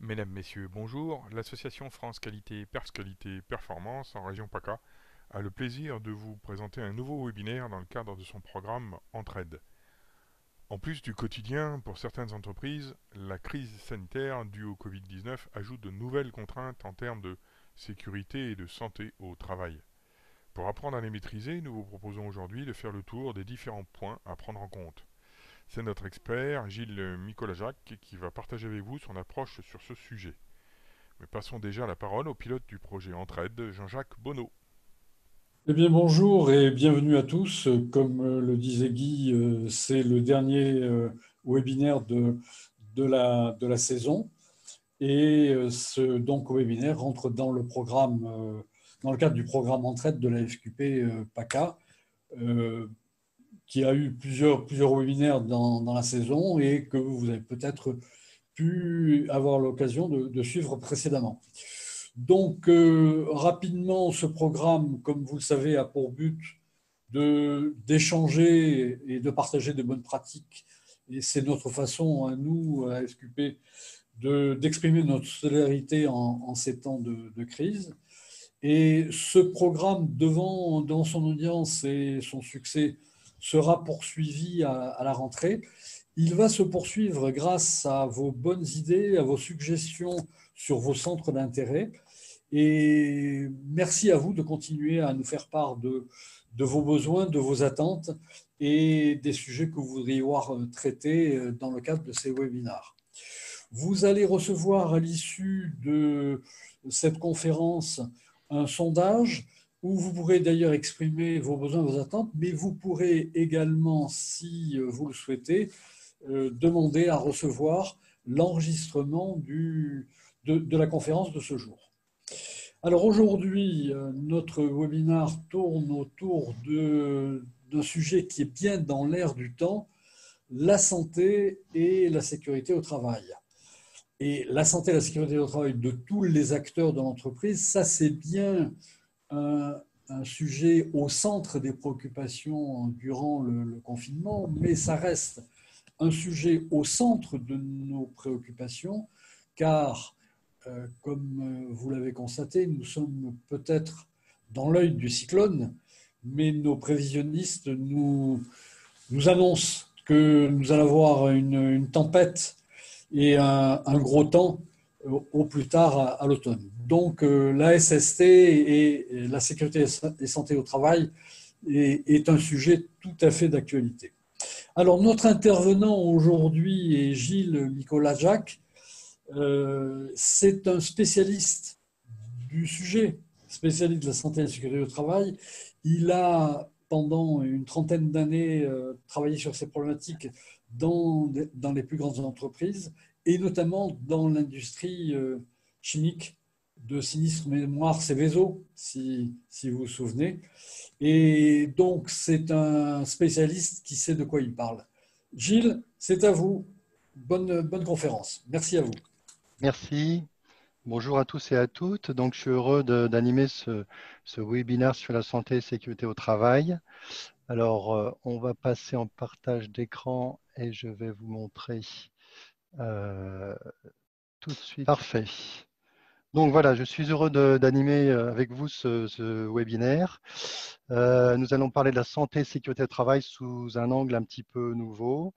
Mesdames, Messieurs, bonjour. L'association France Qualité Pers Qualité Performance en région PACA a le plaisir de vous présenter un nouveau webinaire dans le cadre de son programme Entraide. En plus du quotidien, pour certaines entreprises, la crise sanitaire due au Covid-19 ajoute de nouvelles contraintes en termes de sécurité et de santé au travail. Pour apprendre à les maîtriser, nous vous proposons aujourd'hui de faire le tour des différents points à prendre en compte. C'est notre expert, Gilles Micolajac, qui va partager avec vous son approche sur ce sujet. Mais passons déjà la parole au pilote du projet Entraide, Jean-Jacques Bonneau. Eh bien, bonjour et bienvenue à tous. Comme le disait Guy, c'est le dernier webinaire de la saison. Et ce donc webinaire rentre dans le programme, dans le cadre du programme Entraide de la FQP PACA, euh, qui a eu plusieurs webinaires dans la saison et que vous avez peut-être pu avoir l'occasion de suivre précédemment. Donc, rapidement, ce programme, comme vous le savez, a pour but d'échanger et de partager de bonnes pratiques. Et c'est notre façon, à nous, à FQP, d'exprimer notre solidarité en ces temps de crise. Et ce programme, devant son audience et son succès, sera poursuivi à la rentrée. Il va se poursuivre grâce à vos bonnes idées, à vos suggestions sur vos centres d'intérêt. Et merci à vous de continuer à nous faire part de vos besoins, de vos attentes et des sujets que vous voudriez voir traités dans le cadre de ces webinars. Vous allez recevoir à l'issue de cette conférence un sondage où vous pourrez d'ailleurs exprimer vos besoins, vos attentes, mais vous pourrez également, si vous le souhaitez, demander à recevoir l'enregistrement de la conférence de ce jour. Alors aujourd'hui, notre webinaire tourne autour d'un sujet qui est bien dans l'air du temps, la santé et la sécurité au travail. Et la santé et la sécurité au travail de tous les acteurs de l'entreprise, ça c'est bien un sujet au centre des préoccupations durant le confinement, mais ça reste un sujet au centre de nos préoccupations, car, comme vous l'avez constaté, nous sommes peut-être dans l'œil du cyclone, mais nos prévisionnistes nous annoncent que nous allons avoir une tempête et un gros temps au plus tard à l'automne. Donc la SST et la sécurité et santé au travail est un sujet tout à fait d'actualité. Alors notre intervenant aujourd'hui est Gilles Micolajac. C'est un spécialiste du sujet, spécialiste de la santé et de la sécurité au travail. Il a, pendant une trentaine d'années, travaillé sur ces problématiques dans les plus grandes entreprises et notamment dans l'industrie chimique de sinistre mémoire Seveso, si vous vous souvenez. Et donc, c'est un spécialiste qui sait de quoi il parle. Gilles, c'est à vous. Bonne conférence. Merci à vous. Merci. Bonjour à tous et à toutes. Donc, je suis heureux d'animer ce webinaire sur la santé et sécurité au travail. Alors, on va passer en partage d'écran et je vais vous montrer euh, tout de suite. Parfait. Donc voilà, je suis heureux d'animer avec vous ce webinaire. Nous allons parler de la santé et sécurité au travail sous un angle un petit peu nouveau.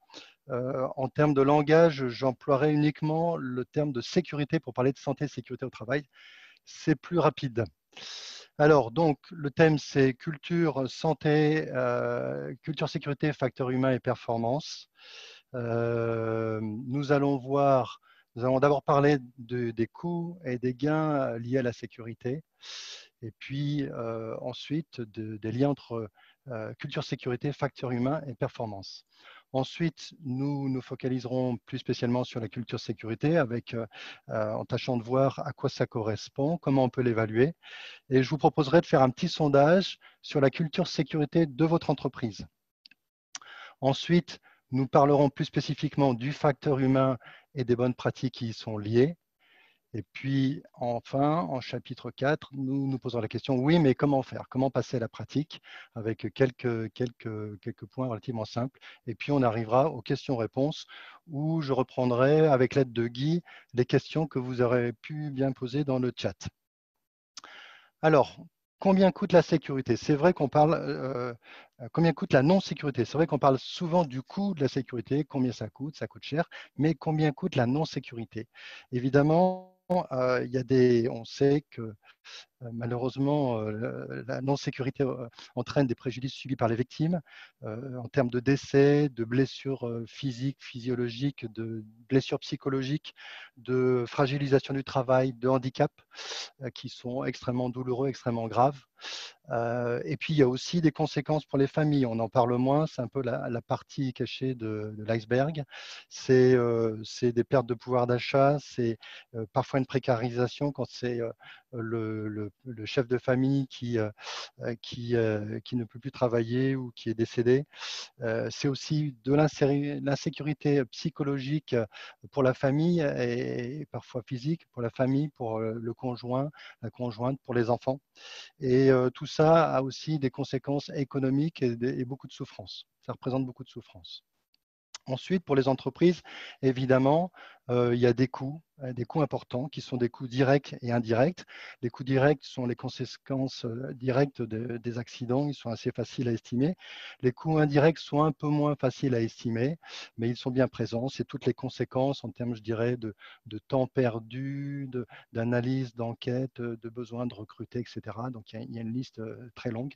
En termes de langage, j'emploierai uniquement le terme de sécurité pour parler de santé et sécurité au travail. C'est plus rapide. Alors, donc, le thème, c'est culture, santé, culture, sécurité, facteurs humains et performance. Nous allons d'abord parler des coûts et des gains liés à la sécurité. Et puis, ensuite, des liens entre culture, sécurité, facteurs humains et performance. Ensuite, nous nous focaliserons plus spécialement sur la culture sécurité en tâchant de voir à quoi ça correspond, comment on peut l'évaluer. Et je vous proposerai de faire un petit sondage sur la culture sécurité de votre entreprise. Ensuite, nous parlerons plus spécifiquement du facteur humain et des bonnes pratiques qui y sont liées. Et puis, enfin, en chapitre 4, nous nous posons la question, oui, mais comment faire? Comment passer à la pratique avec quelques points relativement simples. Et puis, on arrivera aux questions-réponses où je reprendrai, avec l'aide de Guy, les questions que vous aurez pu bien poser dans le chat. Alors, combien coûte la sécurité? C'est vrai qu'on parle, combien coûte la non-sécurité? C'est vrai qu'on parle souvent du coût de la sécurité, combien ça coûte cher, mais combien coûte la non-sécurité? Évidemment, on sait que malheureusement, la non-sécurité entraîne des préjudices subis par les victimes en termes de décès, de blessures physiques, physiologiques, de blessures psychologiques, de fragilisation du travail, de handicap qui sont extrêmement douloureux, extrêmement graves. Et puis, il y a aussi des conséquences pour les familles. On en parle moins, c'est un peu la partie cachée de l'iceberg. C'est des pertes de pouvoir d'achat, c'est parfois une précarisation quand c'est le chef de famille qui ne peut plus travailler ou qui est décédé. C'est aussi de l'insécurité psychologique pour la famille et parfois physique pour la famille, pour le conjoint, la conjointe, pour les enfants. Et tout ça a aussi des conséquences économiques et beaucoup de souffrance. Ça représente beaucoup de souffrance. Ensuite, pour les entreprises, évidemment, il y a des coûts importants qui sont des coûts directs et indirects. Les coûts directs sont les conséquences directes des accidents, ils sont assez faciles à estimer. Les coûts indirects sont un peu moins faciles à estimer, mais ils sont bien présents. C'est toutes les conséquences en termes, je dirais, de temps perdu, d'analyse, d'enquête, de besoin de recruter, etc. Donc, il y a une liste très longue.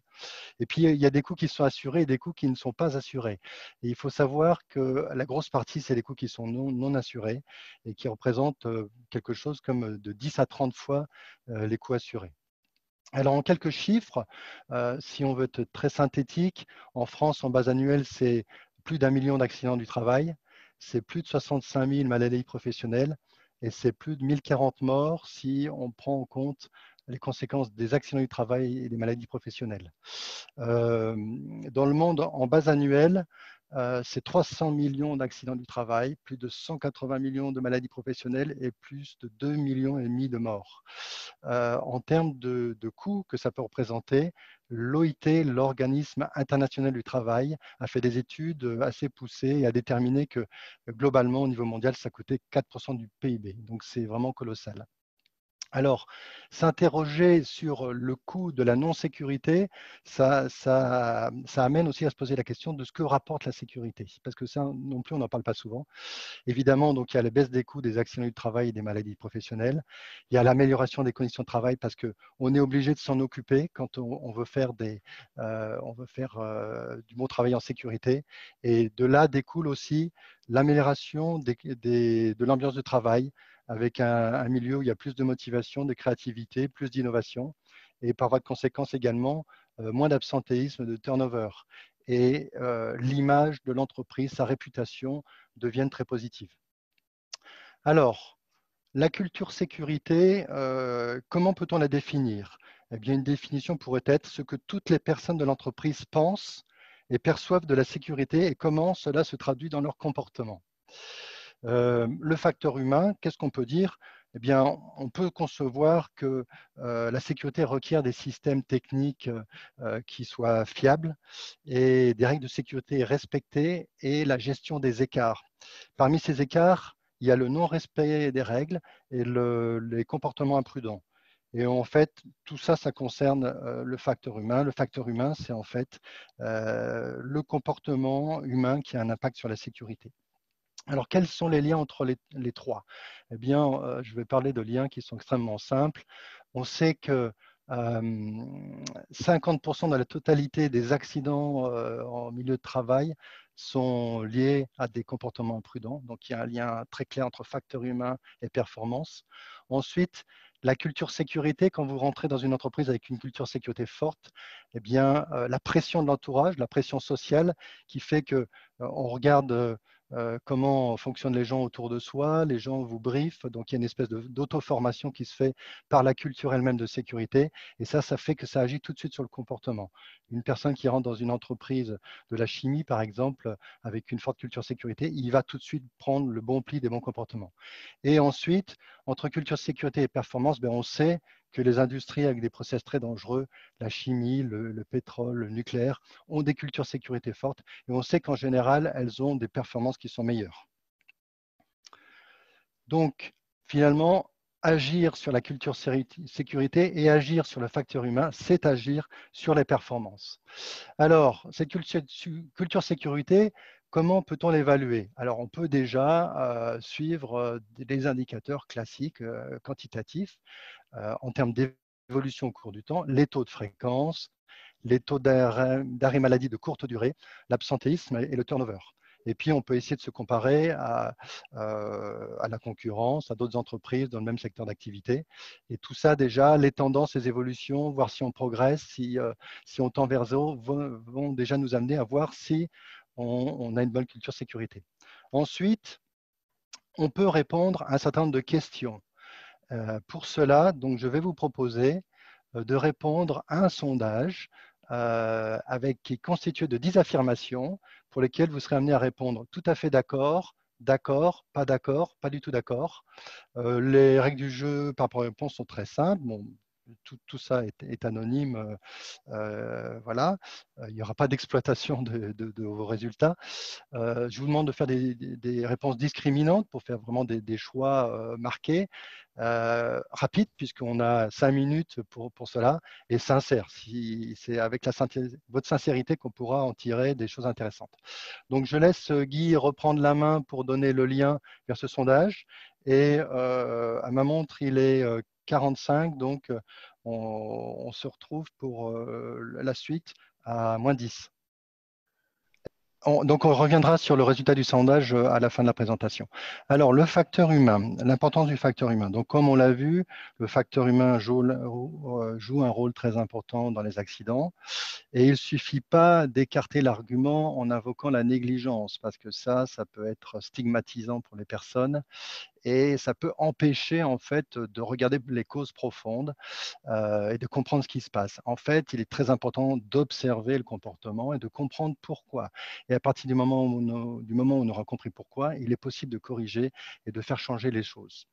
Et puis, il y a des coûts qui sont assurés et des coûts qui ne sont pas assurés. Et il faut savoir que la grosse partie, c'est les coûts qui sont non assurés et qui représentent quelque chose comme de 10 à 30 fois les coûts assurés. Alors, en quelques chiffres, si on veut être très synthétique, en France, en base annuelle, c'est plus d'1 million d'accidents du travail, c'est plus de 65 000 maladies professionnelles et c'est plus de 1040 morts si on prend en compte les conséquences des accidents du travail et des maladies professionnelles. Dans le monde, en base annuelle, c'est 300 millions d'accidents du travail, plus de 180 millions de maladies professionnelles et plus de 2,5 millions de morts. En termes de coûts que ça peut représenter, l'OIT, l'Organisme international du travail, a fait des études assez poussées et a déterminé que globalement, au niveau mondial, ça coûtait 4% du PIB. Donc, c'est vraiment colossal. Alors, s'interroger sur le coût de la non-sécurité, ça amène aussi à se poser la question de ce que rapporte la sécurité. Parce que ça non plus, on n'en parle pas souvent. Évidemment, donc, il y a la baisse des coûts des accidents du travail et des maladies professionnelles. Il y a l'amélioration des conditions de travail parce qu'on est obligé de s'en occuper quand on veut faire, du bon travail en sécurité. Et de là découle aussi l'amélioration de l'ambiance de travail avec un milieu où il y a plus de motivation, de créativité, plus d'innovation et par voie de conséquence également moins d'absentéisme, de turnover. Et l'image de l'entreprise, sa réputation deviennent très positives. Alors, la culture sécurité, comment peut-on la définir? Eh bien, une définition pourrait être ce que toutes les personnes de l'entreprise pensent et perçoivent de la sécurité et comment cela se traduit dans leur comportement. Le facteur humain, qu'est-ce qu'on peut dire? Eh bien, on peut concevoir que la sécurité requiert des systèmes techniques qui soient fiables et des règles de sécurité respectées et la gestion des écarts. Parmi ces écarts, il y a le non-respect des règles et les comportements imprudents. Et en fait, tout ça, ça concerne le facteur humain. Le facteur humain, c'est en fait le comportement humain qui a un impact sur la sécurité. Alors, quels sont les liens entre les trois? Eh bien, je vais parler de liens qui sont extrêmement simples. On sait que 50% de la totalité des accidents en milieu de travail sont liés à des comportements imprudents. Donc, il y a un lien très clair entre facteur humain et performance. Ensuite, la culture sécurité, quand vous rentrez dans une entreprise avec une culture sécurité forte, eh bien, la pression de l'entourage, la pression sociale qui fait qu'on regarde comment fonctionnent les gens autour de soi, les gens vous briefent, donc il y a une espèce d'auto-formation qui se fait par la culture elle-même de sécurité, et ça fait que ça agit tout de suite sur le comportement. Une personne qui rentre dans une entreprise de la chimie, par exemple, avec une forte culture sécurité, il va tout de suite prendre le bon pli des bons comportements. Et ensuite, entre culture sécurité et performance, ben, on sait que les industries avec des process très dangereux, la chimie, le pétrole, le nucléaire, ont des cultures sécurité fortes et on sait qu'en général, elles ont des performances qui sont meilleures. Donc, finalement, agir sur la culture sécurité et agir sur le facteur humain, c'est agir sur les performances. Alors, cette culture sécurité, comment peut-on l'évaluer? Alors, on peut déjà suivre des indicateurs classiques quantitatifs en termes d'évolution au cours du temps, les taux de fréquence, les taux d'arrêt maladie de courte durée, l'absentéisme et le turnover. Et puis, on peut essayer de se comparer à la concurrence, à d'autres entreprises dans le même secteur d'activité. Et tout ça, déjà, les tendances, les évolutions, voir si on progresse, si on tend vers zéro, vont déjà nous amener à voir si on a une bonne culture sécurité. Ensuite, on peut répondre à un certain nombre de questions. Pour cela, donc, je vais vous proposer de répondre à un sondage qui est constitué de 10 affirmations pour lesquelles vous serez amené à répondre tout à fait d'accord, d'accord, pas du tout d'accord. Les règles du jeu par réponse sont très simples. Bon, tout ça est anonyme. Voilà. Il n'y aura pas d'exploitation de vos résultats. Je vous demande de faire des réponses discriminantes pour faire vraiment des choix marqués, rapides, puisqu'on a 5 minutes pour cela, et sincères. C'est avec votre sincérité qu'on pourra en tirer des choses intéressantes. Donc, je laisse Guy reprendre la main pour donner le lien vers ce sondage. Et à ma montre, il est 45, donc on se retrouve pour la suite à -10. Donc, on reviendra sur le résultat du sondage à la fin de la présentation. Alors, le facteur humain, l'importance du facteur humain. Donc, comme on l'a vu, le facteur humain joue un rôle très important dans les accidents. Et il ne suffit pas d'écarter l'argument en invoquant la négligence, parce que ça peut être stigmatisant pour les personnes et ça peut empêcher en fait de regarder les causes profondes et de comprendre ce qui se passe. En fait, il est très important d'observer le comportement et de comprendre pourquoi. Et à partir du moment où on aura compris pourquoi, il est possible de corriger et de faire changer les choses.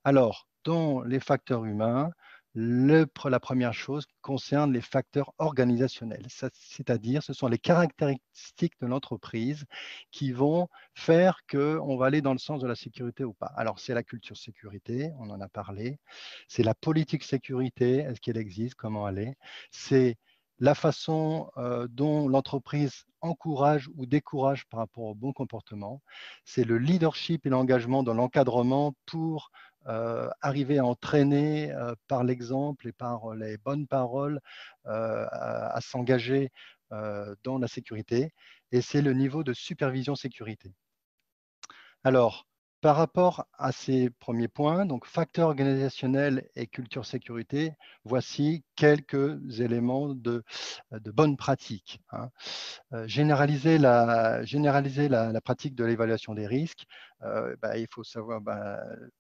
Alors, dans les facteurs humains, la première chose concerne les facteurs organisationnels, c'est-à-dire ce sont les caractéristiques de l'entreprise qui vont faire qu'on va aller dans le sens de la sécurité ou pas. Alors, c'est la culture sécurité, on en a parlé, c'est la politique sécurité, est-ce qu'elle existe, comment elle est, c'est la façon dont l'entreprise encourage ou décourage par rapport au bon comportement, c'est le leadership et l'engagement dans l'encadrement pour arriver à entraîner par l'exemple et par les bonnes paroles à s'engager dans la sécurité. Et c'est le niveau de supervision sécurité. Alors, par rapport à ces premiers points, donc facteurs organisationnels et culture sécurité, voici quelques éléments de bonnes pratiques. Hein. Généraliser la pratique de l'évaluation des risques. Il faut savoir,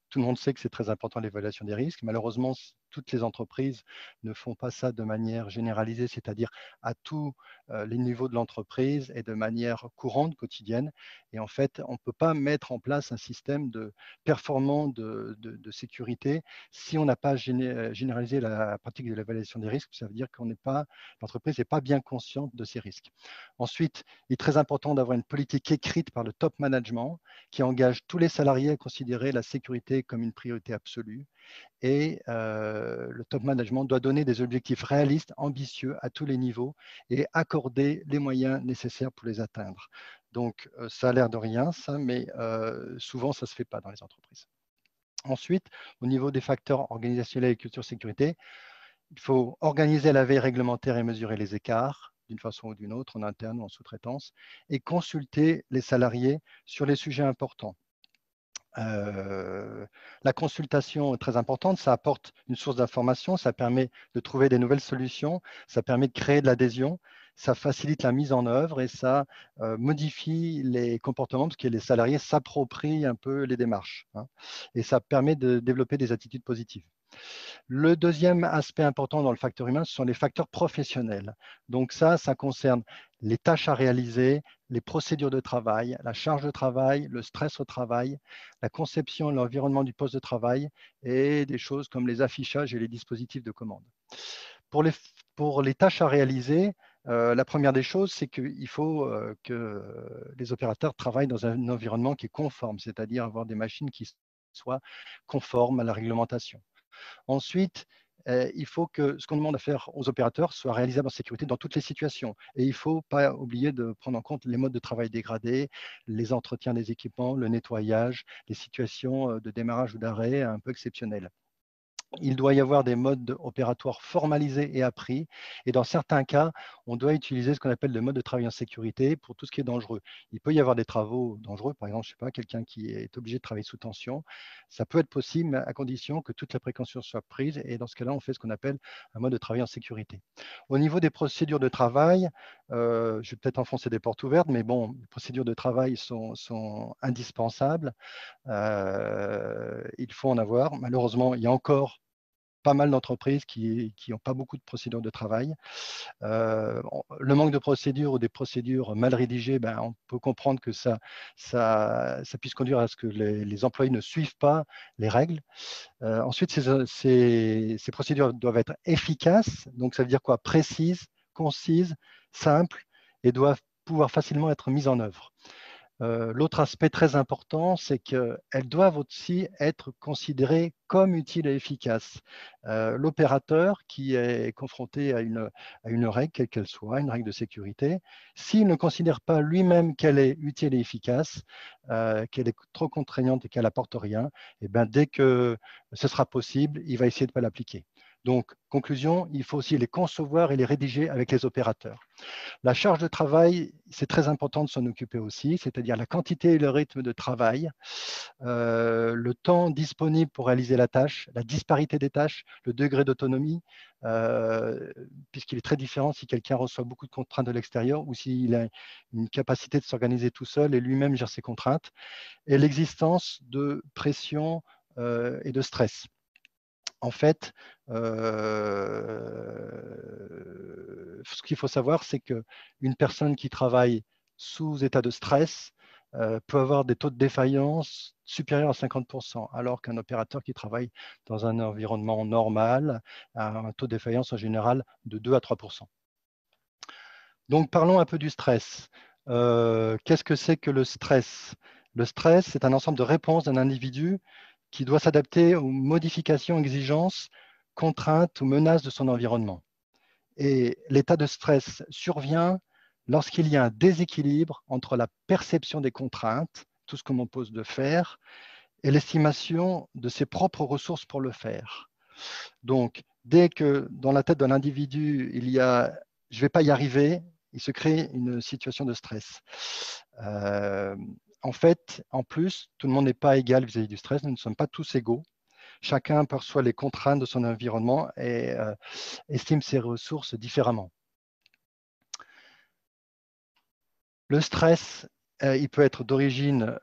tout le monde sait que c'est très important l'évaluation des risques. Malheureusement, toutes les entreprises ne font pas ça de manière généralisée, c'est-à-dire à tous les niveaux de l'entreprise et de manière courante, quotidienne. Et en fait, on ne peut pas mettre en place un système performant de sécurité si on n'a pas généralisé la pratique de l'évaluation des risques. Ça veut dire que l'entreprise n'est pas bien consciente de ces risques. Ensuite, il est très important d'avoir une politique écrite par le top management qui engage tous les salariés à considérer la sécurité comme une priorité absolue. Et le top management doit donner des objectifs réalistes, ambitieux à tous les niveaux et accorder les moyens nécessaires pour les atteindre. Donc, ça a l'air de rien, ça, mais souvent, ça ne se fait pas dans les entreprises. Ensuite, au niveau des facteurs organisationnels et culture sécurité, il faut organiser la veille réglementaire et mesurer les écarts d'une façon ou d'une autre, en interne ou en sous-traitance, et consulter les salariés sur les sujets importants. La consultation est très importante, ça apporte une source d'information, ça permet de trouver des nouvelles solutions, ça permet de créer de l'adhésion. ça facilite la mise en œuvre et ça modifie les comportements parce que les salariés s'approprient un peu les démarches, hein, et ça permet de développer des attitudes positives. Le deuxième aspect important dans le facteur humain, ce sont les facteurs professionnels. Donc ça concerne les tâches à réaliser, les procédures de travail, la charge de travail, le stress au travail, la conception et l'environnement du poste de travail et des choses comme les affichages et les dispositifs de commande. Pour les tâches à réaliser, la première des choses, c'est qu'il faut que les opérateurs travaillent dans un environnement qui est conforme, c'est-à-dire avoir des machines qui soient conformes à la réglementation. Ensuite, il faut que ce qu'on demande à faire aux opérateurs soit réalisable en sécurité dans toutes les situations. Et il ne faut pas oublier de prendre en compte les modes de travail dégradés, les entretiens des équipements, le nettoyage, les situations de démarrage ou d'arrêt un peu exceptionnelles. Il doit y avoir des modes opératoires formalisés et appris. Et dans certains cas, on doit utiliser ce qu'on appelle le mode de travail en sécurité pour tout ce qui est dangereux. Il peut y avoir des travaux dangereux, par exemple, je sais pas, quelqu'un qui est obligé de travailler sous tension. Ça peut être possible, mais à condition que toutes les précautions soient prises. Et dans ce cas-là, on fait ce qu'on appelle un mode de travail en sécurité. Au niveau des procédures de travail, je vais peut-être enfoncer des portes ouvertes, mais bon, les procédures de travail sont indispensables. Il faut en avoir. Malheureusement, il y a encore pas mal d'entreprises qui n'ont pas beaucoup de procédures de travail. Le manque de procédures ou des procédures mal rédigées, on peut comprendre que ça puisse conduire à ce que les employés ne suivent pas les règles. Ensuite, ces procédures doivent être efficaces. Donc, ça veut dire quoi? Précises, concises, simples et doivent pouvoir facilement être mises en œuvre. L'autre aspect très important, c'est qu'elles doivent aussi être considérées comme utiles et efficaces. L'opérateur qui est confronté à une règle, quelle qu'elle soit, une règle de sécurité, s'il ne considère pas lui-même qu'elle est utile et efficace, qu'elle est trop contraignante et qu'elle n'apporte rien, et dès que ce sera possible, il va essayer de ne pas l'appliquer. Donc, conclusion, il faut aussi les concevoir et les rédiger avec les opérateurs. La charge de travail, c'est très important de s'en occuper aussi, c'est-à-dire la quantité et le rythme de travail, le temps disponible pour réaliser la tâche, la disparité des tâches, le degré d'autonomie, puisqu'il est très différent si quelqu'un reçoit beaucoup de contraintes de l'extérieur ou s'il a une capacité de s'organiser tout seul et lui-même gère ses contraintes, et l'existence de pression et de stress. En fait, ce qu'il faut savoir, c'est qu'une personne qui travaille sous état de stress peut avoir des taux de défaillance supérieurs à 50%, alors qu'un opérateur qui travaille dans un environnement normal a un taux de défaillance en général de 2 à 3%. Donc, parlons un peu du stress. Qu'est-ce que c'est que le stress? Le stress, c'est un ensemble de réponses d'un individu qui doit s'adapter aux modifications, exigences, contraintes ou menaces de son environnement. Et l'état de stress survient lorsqu'il y a un déséquilibre entre la perception des contraintes, tout ce qu'on m'impose de faire, et l'estimation de ses propres ressources pour le faire. Donc, dès que dans la tête d'un individu, il y a « je ne vais pas y arriver », il se crée une situation de stress. En fait, en plus, tout le monde n'est pas égal vis-à-vis du stress, nous ne sommes pas tous égaux. Chacun perçoit les contraintes de son environnement et estime ses ressources différemment. Le stress, il peut être d'origine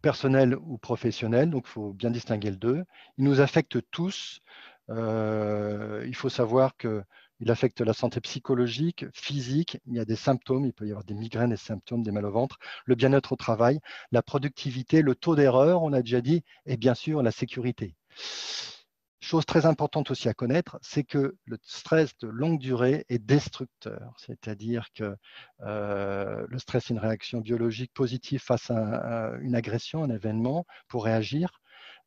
personnelle ou professionnelle, donc il faut bien distinguer les deux. Il nous affecte tous. Il faut savoir qu'il affecte la santé psychologique, physique. Il y a des symptômes, il peut y avoir des migraines, des symptômes, des mal au ventre, le bien-être au travail, la productivité, le taux d'erreur, on a déjà dit, et bien sûr la sécurité. Chose très importante aussi à connaître, c'est que le stress de longue durée est destructeur, c'est-à-dire que le stress est une réaction biologique positive face à une agression, un événement, pour réagir.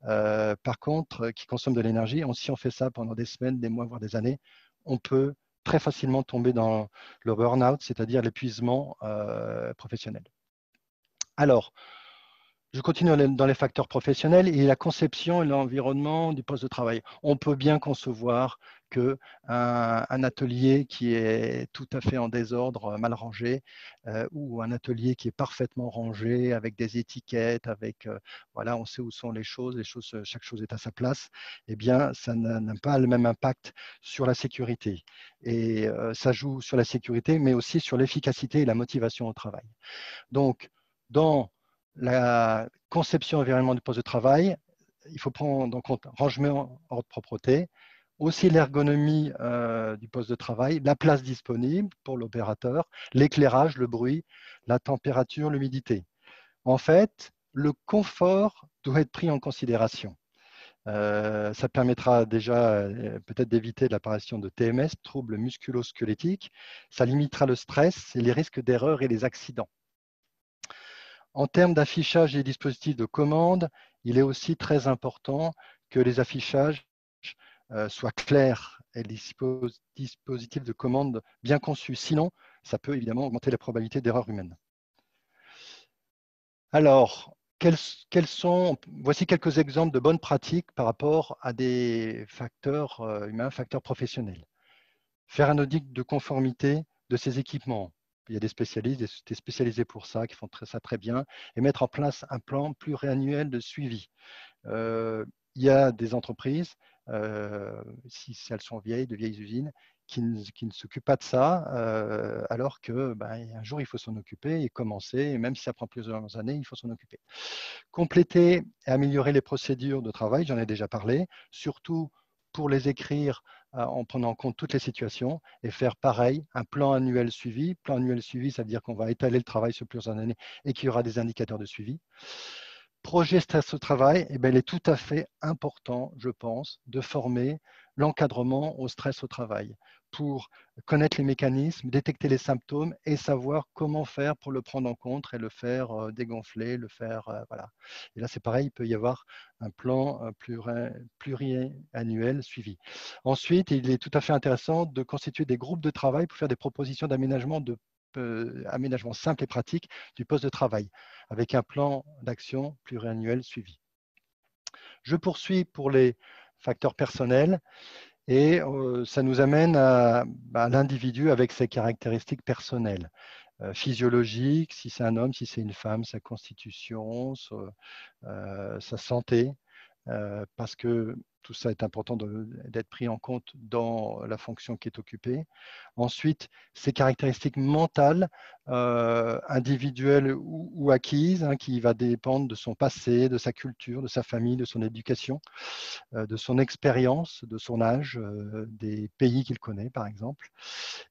Par contre, qui consomme de l'énergie, si on fait ça pendant des semaines, des mois, voire des années, on peut très facilement tomber dans le burn-out, c'est-à-dire l'épuisement professionnel. Alors, Je continue dans les facteurs professionnels et la conception et l'environnement du poste de travail. On peut bien concevoir qu'un atelier qui est tout à fait en désordre, mal rangé, ou un atelier qui est parfaitement rangé avec des étiquettes, avec voilà, on sait où sont les choses, chaque chose est à sa place, eh bien, ça n'a pas le même impact sur la sécurité. Et ça joue sur la sécurité, mais aussi sur l'efficacité et la motivation au travail. Donc, dans la conception environnement du poste de travail, il faut prendre en compte rangement, ordre, propreté, aussi l'ergonomie du poste de travail, la place disponible pour l'opérateur, l'éclairage, le bruit, la température, l'humidité. En fait, le confort doit être pris en considération. Ça permettra déjà peut-être d'éviter l'apparition de TMS, troubles musculo-squelettiques. Ça limitera le stress et les risques d'erreur et les accidents. En termes d'affichage des dispositifs de commande, il est aussi très important que les affichages soient clairs et les dispositifs de commande bien conçus. Sinon, ça peut évidemment augmenter la probabilité d'erreur humaine. Alors, voici quelques exemples de bonnes pratiques par rapport à des facteurs humains, facteurs professionnels. Faire un audit de conformité de ces équipements. Il y a des spécialistes, des spécialisés pour ça, qui font ça très bien, et mettre en place un plan pluriannuel de suivi. Il y a des entreprises, si elles sont vieilles, de vieilles usines, qui ne s'occupent pas de ça, alors que un jour, il faut s'en occuper et commencer, et même si ça prend plusieurs années, il faut s'en occuper. Compléter et améliorer les procédures de travail, j'en ai déjà parlé, surtout pour les écrire en prenant en compte toutes les situations et faire pareil, un plan annuel suivi. Plan annuel suivi, ça veut dire qu'on va étaler le travail sur plusieurs années et qu'il y aura des indicateurs de suivi. Projet stress au travail, il est tout à fait important, je pense, de former l'encadrement au stress au travail pour connaître les mécanismes, détecter les symptômes et savoir comment faire pour le prendre en compte et le faire dégonfler, le faire voilà. Et là, c'est pareil, il peut y avoir un plan pluriannuel suivi. Ensuite, il est tout à fait intéressant de constituer des groupes de travail pour faire des propositions d'aménagement aménagement simple et pratique du poste de travail, avec un plan d'action pluriannuel suivi. Je poursuis pour les facteurs personnels et ça nous amène à l'individu avec ses caractéristiques personnelles, physiologiques, si c'est un homme, si c'est une femme, sa constitution, sa santé, parce que tout ça est important d'être pris en compte dans la fonction qui est occupée. Ensuite, ses caractéristiques mentales, individuelles ou acquises, qui va dépendre de son passé, de sa culture, de sa famille, de son éducation, de son expérience, de son âge, des pays qu'il connaît, par exemple.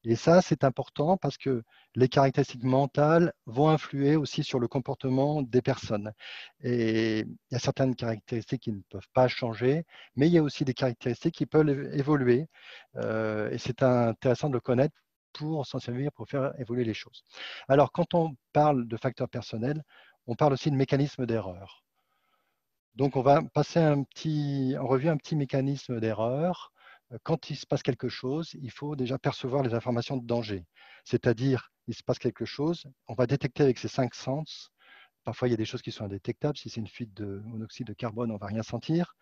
Et ça, c'est important parce que les caractéristiques mentales vont influer aussi sur le comportement des personnes. Et il y a certaines caractéristiques qui ne peuvent pas changer, mais il y a aussi des caractéristiques qui peuvent évoluer. Et c'est intéressant de le connaître pour s'en servir, pour faire évoluer les choses. Alors, quand on parle de facteurs personnels, on parle aussi de mécanismes d'erreur. Donc, on va passer en revue un petit mécanisme d'erreur. Quand il se passe quelque chose, il faut déjà percevoir les informations de danger. C'est-à-dire, il se passe quelque chose, on va détecter avec ses 5 sens. Parfois, il y a des choses qui sont indétectables. Si c'est une fuite de monoxyde de carbone, on ne va rien sentir.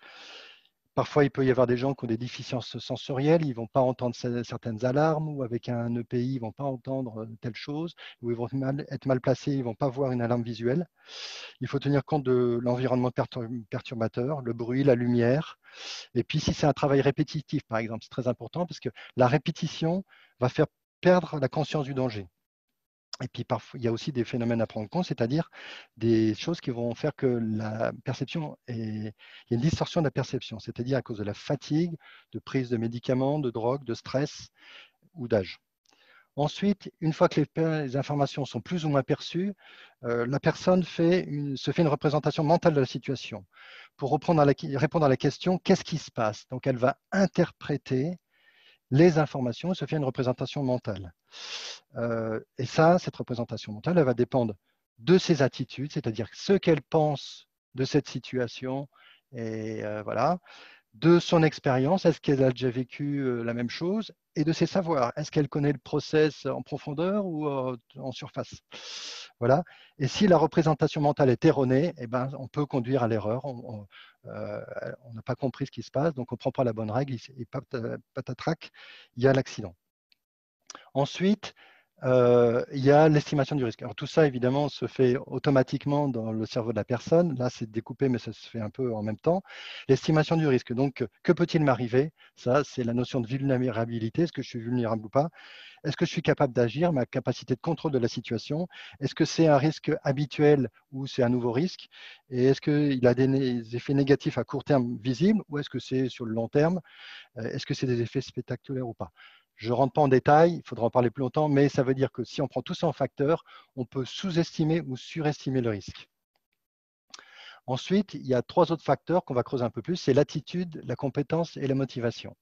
Parfois, il peut y avoir des gens qui ont des déficiences sensorielles, ils ne vont pas entendre certaines alarmes, ou avec un EPI, ils ne vont pas entendre telle chose, ou ils vont être mal placés, ils ne vont pas voir une alarme visuelle. Il faut tenir compte de l'environnement perturbateur, le bruit, la lumière. Et puis, si c'est un travail répétitif, par exemple, c'est très important parce que la répétition va faire perdre la conscience du danger. Et puis, parfois, il y a aussi des phénomènes à prendre en compte, c'est-à-dire des choses qui vont faire que la perception il y a une distorsion de la perception, c'est-à-dire à cause de la fatigue, de prise de médicaments, de drogue, de stress ou d'âge. Ensuite, une fois que les informations sont plus ou moins perçues, la personne se fait une représentation mentale de la situation. Pour répondre à la question, qu'est-ce qui se passe? Donc, elle va interpréter les informations et se faire une représentation mentale. Et ça, cette représentation mentale, elle va dépendre de ses attitudes, c'est-à-dire ce qu'elle pense de cette situation, et voilà, de son expérience, est-ce qu'elle a déjà vécu la même chose, et de ses savoirs. Est-ce qu'elle connaît le process en profondeur ou en surface? Voilà. Et si la représentation mentale est erronée, eh ben, on peut conduire à l'erreur. On n'a pas compris ce qui se passe, donc on ne prend pas la bonne règle et patatrac, il y a l'accident. Ensuite, il y a l'estimation du risque. Alors tout ça, évidemment, se fait automatiquement dans le cerveau de la personne. Là, c'est découpé, mais ça se fait un peu en même temps. L'estimation du risque. Donc, que peut-il m'arriver? Ça, c'est la notion de vulnérabilité. Est-ce que je suis vulnérable ou pas? Est-ce que je suis capable d'agir? Ma capacité de contrôle de la situation. Est-ce que c'est un risque habituel ou c'est un nouveau risque? Et est-ce qu'il a des effets négatifs à court terme visibles ou est-ce que c'est sur le long terme? Est-ce que c'est des effets spectaculaires ou pas? Je ne rentre pas en détail, il faudra en parler plus longtemps, mais ça veut dire que si on prend tout ça en facteur, on peut sous-estimer ou surestimer le risque. Ensuite, il y a 3 autres facteurs qu'on va creuser un peu plus, c'est l'attitude, la compétence et la motivation.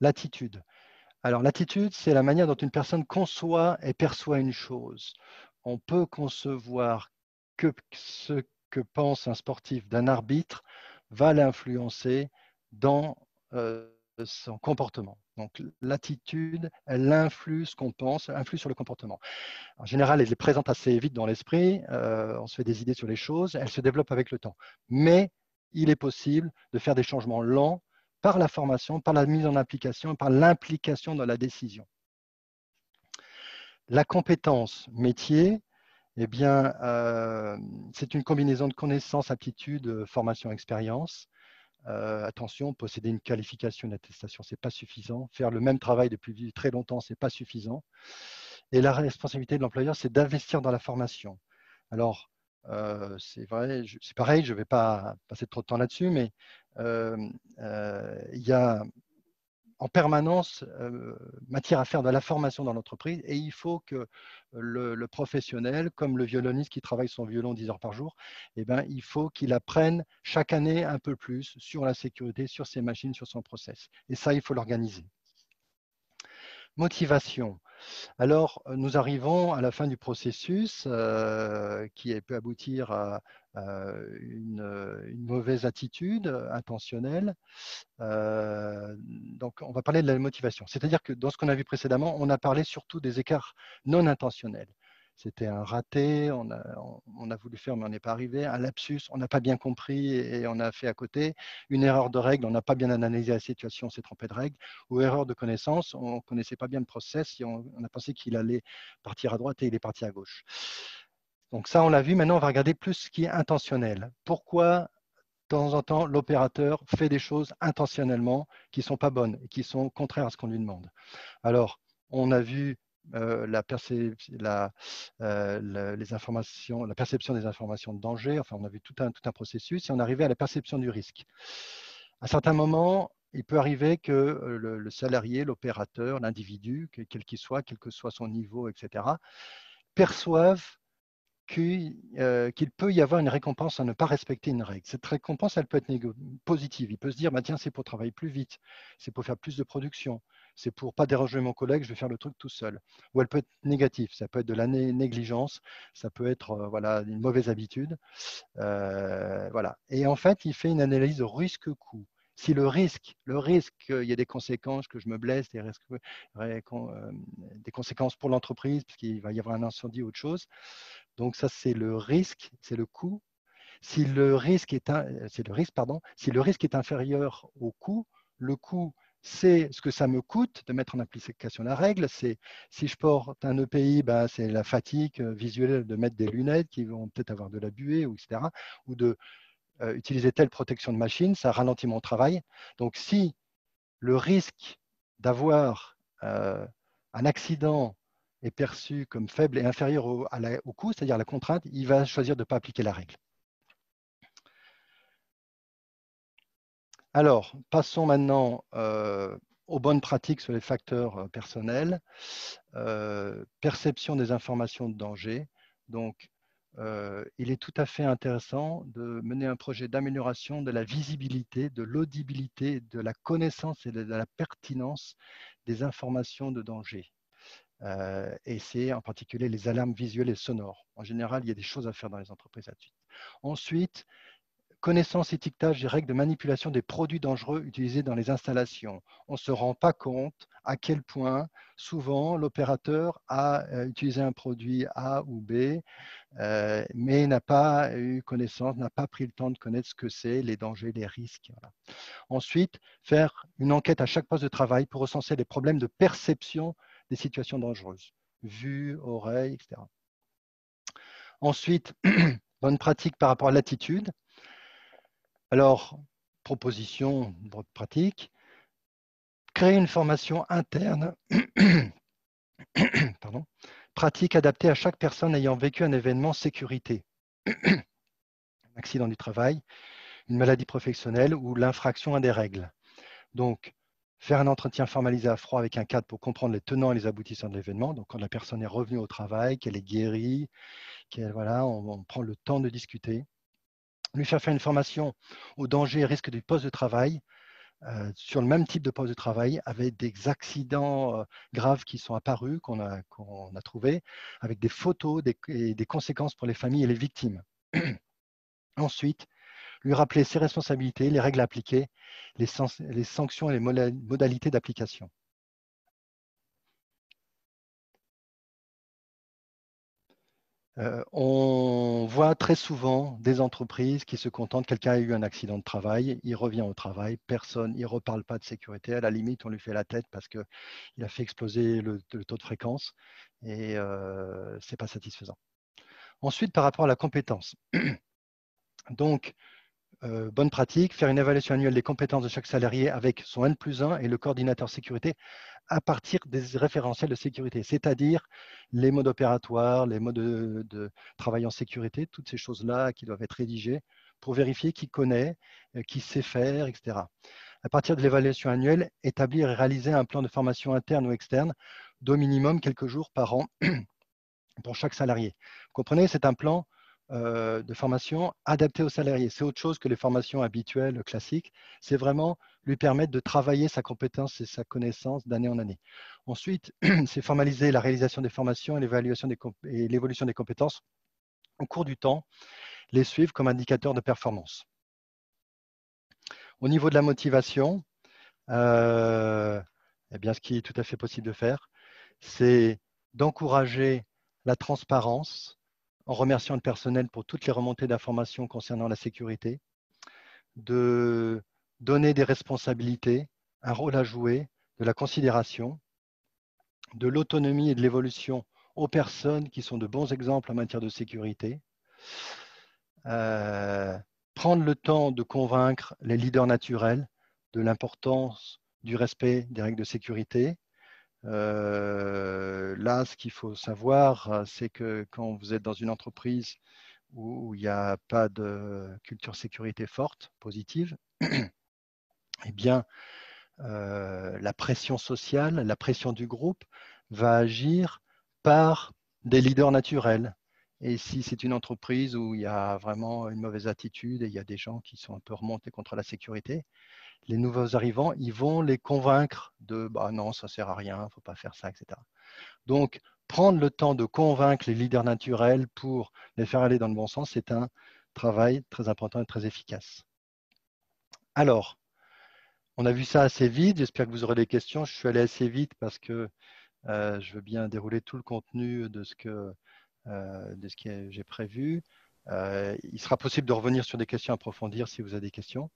L'attitude. Alors, l'attitude, c'est la manière dont une personne conçoit et perçoit une chose. On peut concevoir que ce que pense un sportif d'un arbitre va l'influencer dans son comportement. Donc, l'attitude, elle influe ce qu'on pense, influe sur le comportement. En général, elle est présente assez vite dans l'esprit, on se fait des idées sur les choses, elle se développe avec le temps. Mais il est possible de faire des changements lents par la formation, par la mise en application, par l'implication dans la décision. La compétence métier, eh bien, c'est une combinaison de connaissances, aptitudes, formation, expérience. Attention, posséder une qualification, une attestation, ce n'est pas suffisant. Faire le même travail depuis très longtemps, ce n'est pas suffisant. Et la responsabilité de l'employeur, c'est d'investir dans la formation. Alors, c'est vrai, c'est pareil, je ne vais pas passer trop de temps là-dessus, mais il y a en permanence matière à faire de la formation dans l'entreprise et il faut que le professionnel, comme le violoniste qui travaille son violon 10 heures par jour, eh ben, il faut qu'il apprenne chaque année un peu plus sur la sécurité, sur ses machines, sur son process. Et ça, il faut l'organiser. Motivation. Alors, nous arrivons à la fin du processus qui peut aboutir à une mauvaise attitude intentionnelle. Donc, on va parler de la motivation. C'est-à-dire que dans ce qu'on a vu précédemment, on a parlé surtout des écarts non intentionnels. C'était un raté, on a voulu faire, mais on n'est pas arrivé. Un lapsus, on n'a pas bien compris et on a fait à côté. Une erreur de règle, on n'a pas bien analysé la situation, on s'est trompé de règle. Ou erreur de connaissance, on ne connaissait pas bien le process et on a pensé qu'il allait partir à droite et il est parti à gauche. Donc ça, on l'a vu. Maintenant, on va regarder plus ce qui est intentionnel. Pourquoi de temps en temps, l'opérateur fait des choses intentionnellement qui ne sont pas bonnes et qui sont contraires à ce qu'on lui demande. Alors, on a vu la perception des informations de danger, enfin, on a vu tout un processus et on est arrivé à la perception du risque. À certains moments, il peut arriver que le salarié, l'opérateur, l'individu, quel qu'il soit, quel que soit son niveau, etc., perçoivent qu'il peut y avoir une récompense à ne pas respecter une règle. Cette récompense, elle peut être positive. Il peut se dire, bah, tiens, c'est pour travailler plus vite, c'est pour faire plus de production, c'est pour pas déranger mon collègue, je vais faire le truc tout seul. Ou elle peut être négative, ça peut être de la négligence, ça peut être voilà, une mauvaise habitude. Voilà. Et en fait, il fait une analyse risque-coût. Si le risque, il y a des conséquences, que je me blesse, des conséquences pour l'entreprise, parce qu'il va y avoir un incendie ou autre chose. Donc ça, c'est le risque, c'est le coût. Si le risque est, si le risque est inférieur au coût, le coût, c'est ce que ça me coûte de mettre en application la règle. C'est si je porte un EPI, ben, c'est la fatigue visuelle de mettre des lunettes qui vont peut-être avoir de la buée, ou etc. Ou de utiliser telle protection de machine, ça ralentit mon travail. Donc si le risque d'avoir un accident est perçu comme faible et inférieur au coût, c'est-à-dire à la contrainte, il va choisir de ne pas appliquer la règle. Alors, passons maintenant aux bonnes pratiques sur les facteurs personnels. Perception des informations de danger. Donc, il est tout à fait intéressant de mener un projet d'amélioration de la visibilité, de l'audibilité, de la connaissance et de la pertinence des informations de danger. Et c'est en particulier les alarmes visuelles et sonores. En général, il y a des choses à faire dans les entreprises là-dessus. Ensuite, connaissance, étiquetage et règles de manipulation des produits dangereux utilisés dans les installations. On ne se rend pas compte à quel point souvent l'opérateur a utilisé un produit A ou B, mais n'a pas eu connaissance, n'a pas pris le temps de connaître ce que c'est, les dangers, les risques. Voilà. Ensuite, faire une enquête à chaque poste de travail pour recenser les problèmes de perception des situations dangereuses, vue, oreille, etc. Ensuite, bonne pratique par rapport à l'attitude. Alors, proposition, bonne pratique, créer une formation interne, pardon, pratique adaptée à chaque personne ayant vécu un événement sécurité, un accident du travail, une maladie professionnelle ou l'infraction à des règles. Donc, faire un entretien formalisé à froid avec un cadre pour comprendre les tenants et les aboutissants de l'événement. Donc, quand la personne est revenue au travail, qu'elle est guérie, voilà, on prend le temps de discuter. Lui faire une formation aux dangers et risques du poste de travail, sur le même type de poste de travail, avec des accidents graves qui sont apparus, qu'on a trouvés, avec des photos et des conséquences pour les familles et les victimes. Ensuite, lui rappeler ses responsabilités, les règles appliquées, les sanctions et les modalités d'application. On voit très souvent des entreprises qui se contentent, quelqu'un a eu un accident de travail, il revient au travail, personne, il ne reparle pas de sécurité, à la limite on lui fait la tête parce qu'il a fait exploser le taux de fréquence et ce n'est pas satisfaisant. Ensuite, par rapport à la compétence. Donc, bonne pratique, faire une évaluation annuelle des compétences de chaque salarié avec son N+1 et le coordinateur sécurité à partir des référentiels de sécurité, c'est-à-dire les modes opératoires, les modes de travail en sécurité, toutes ces choses-là qui doivent être rédigées pour vérifier qui connaît, qui sait faire, etc. À partir de l'évaluation annuelle, établir et réaliser un plan de formation interne ou externe d'au minimum quelques jours par an pour chaque salarié. Vous comprenez, c'est un plan de formation adapté aux salariés. C'est autre chose que les formations habituelles, classiques. C'est vraiment lui permettre de travailler sa compétence et sa connaissance d'année en année. Ensuite, c'est formaliser la réalisation des formations et l'évolution des compétences au cours du temps, les suivre comme indicateur de performance. Au niveau de la motivation, eh bien, ce qui est tout à fait possible de faire, c'est d'encourager la transparence, en remerciant le personnel pour toutes les remontées d'informations concernant la sécurité, de donner des responsabilités, un rôle à jouer, de la considération, de l'autonomie et de l'évolution aux personnes qui sont de bons exemples en matière de sécurité, prendre le temps de convaincre les leaders naturels de l'importance du respect des règles de sécurité. Là, ce qu'il faut savoir, c'est que quand vous êtes dans une entreprise où il n'y a pas de culture sécurité forte, positive, eh bien, la pression sociale, la pression du groupe va agir par des leaders naturels. Et si c'est une entreprise où il y a vraiment une mauvaise attitude et il y a des gens qui sont un peu remontés contre la sécurité, les nouveaux arrivants, ils vont les convaincre de bah non, ça ne sert à rien, il ne faut pas faire ça, etc. Donc, prendre le temps de convaincre les leaders naturels pour les faire aller dans le bon sens, c'est un travail très important et très efficace. Alors, on a vu ça assez vite. J'espère que vous aurez des questions. Je suis allé assez vite parce que je veux bien dérouler tout le contenu de ce que j'ai prévu. Il sera possible de revenir sur des questions à approfondir si vous avez des questions.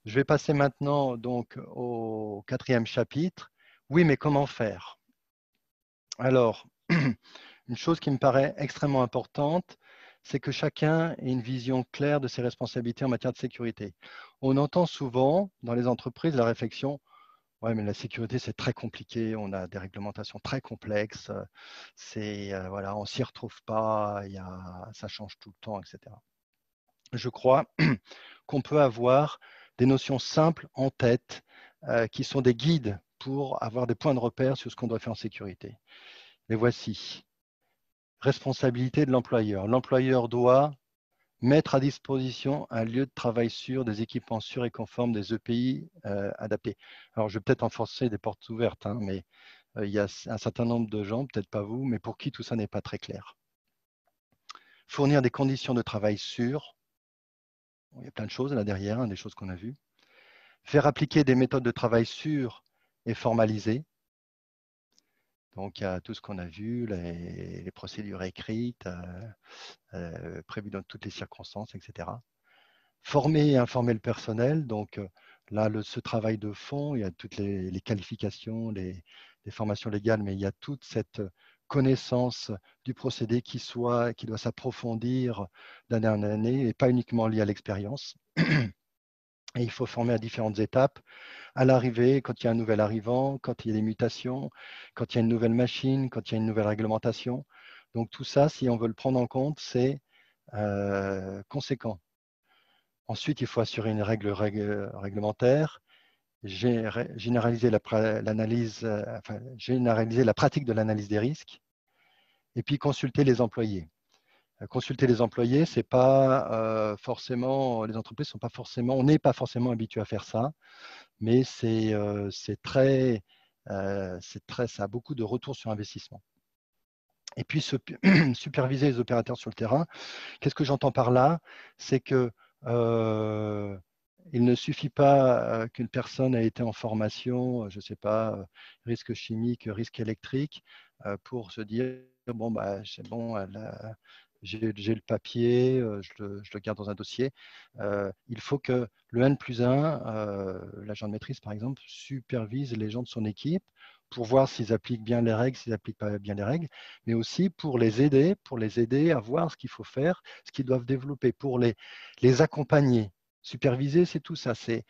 Je vais passer maintenant donc au 4e chapitre. Oui, mais comment faire? Alors, une chose qui me paraît extrêmement importante, c'est que chacun ait une vision claire de ses responsabilités en matière de sécurité. On entend souvent dans les entreprises la réflexion, ouais, mais la sécurité, c'est très compliqué, on a des réglementations très complexes, voilà, on ne s'y retrouve pas, ça change tout le temps, etc. Je crois qu'on peut avoir des notions simples en tête qui sont des guides pour avoir des points de repère sur ce qu'on doit faire en sécurité. Les voici. Responsabilité de l'employeur. L'employeur doit mettre à disposition un lieu de travail sûr, des équipements sûrs et conformes, des EPI adaptés. Alors, je vais peut-être enfoncer des portes ouvertes, hein, mais il y a un certain nombre de gens, peut-être pas vous, mais pour qui tout ça n'est pas très clair. Fournir des conditions de travail sûres. il y a plein de choses là derrière, hein, des choses qu'on a vues. Faire appliquer des méthodes de travail sûres et formalisées. Donc, il y a tout ce qu'on a vu, les procédures écrites, prévues dans toutes les circonstances, etc. Former et informer le personnel. Donc, là, ce travail de fond, il y a toutes les qualifications, les formations légales, mais il y a toute cette connaissance du procédé qui doit s'approfondir d'année en année et pas uniquement liée à l'expérience. Et il faut former à différentes étapes, à l'arrivée, quand il y a un nouvel arrivant, quand il y a des mutations, quand il y a une nouvelle machine, quand il y a une nouvelle réglementation. Donc tout ça, si on veut le prendre en compte, c'est conséquent. Ensuite, il faut assurer une règle réglementaire, généraliser généraliser la pratique de l'analyse des risques, et puis consulter les employés. Consulter les employés, c'est pas forcément, les entreprises sont pas forcément, on n'est pas forcément habitué à faire ça, mais c'est très, ça a beaucoup de retours sur investissement. Et puis superviser les opérateurs sur le terrain. Qu'est-ce que j'entends par là? C'est que il ne suffit pas qu'une personne ait été en formation, je ne sais pas, risque chimique, risque électrique, pour se dire bon, bah, c'est bon, j'ai le papier, je le garde dans un dossier. Il faut que le N+1, l'agent de maîtrise par exemple, supervise les gens de son équipe pour voir s'ils appliquent bien les règles, s'ils n'appliquent pas bien les règles, mais aussi pour les aider à voir ce qu'il faut faire, ce qu'ils doivent développer, pour les accompagner. Superviser, c'est tout ça, c'est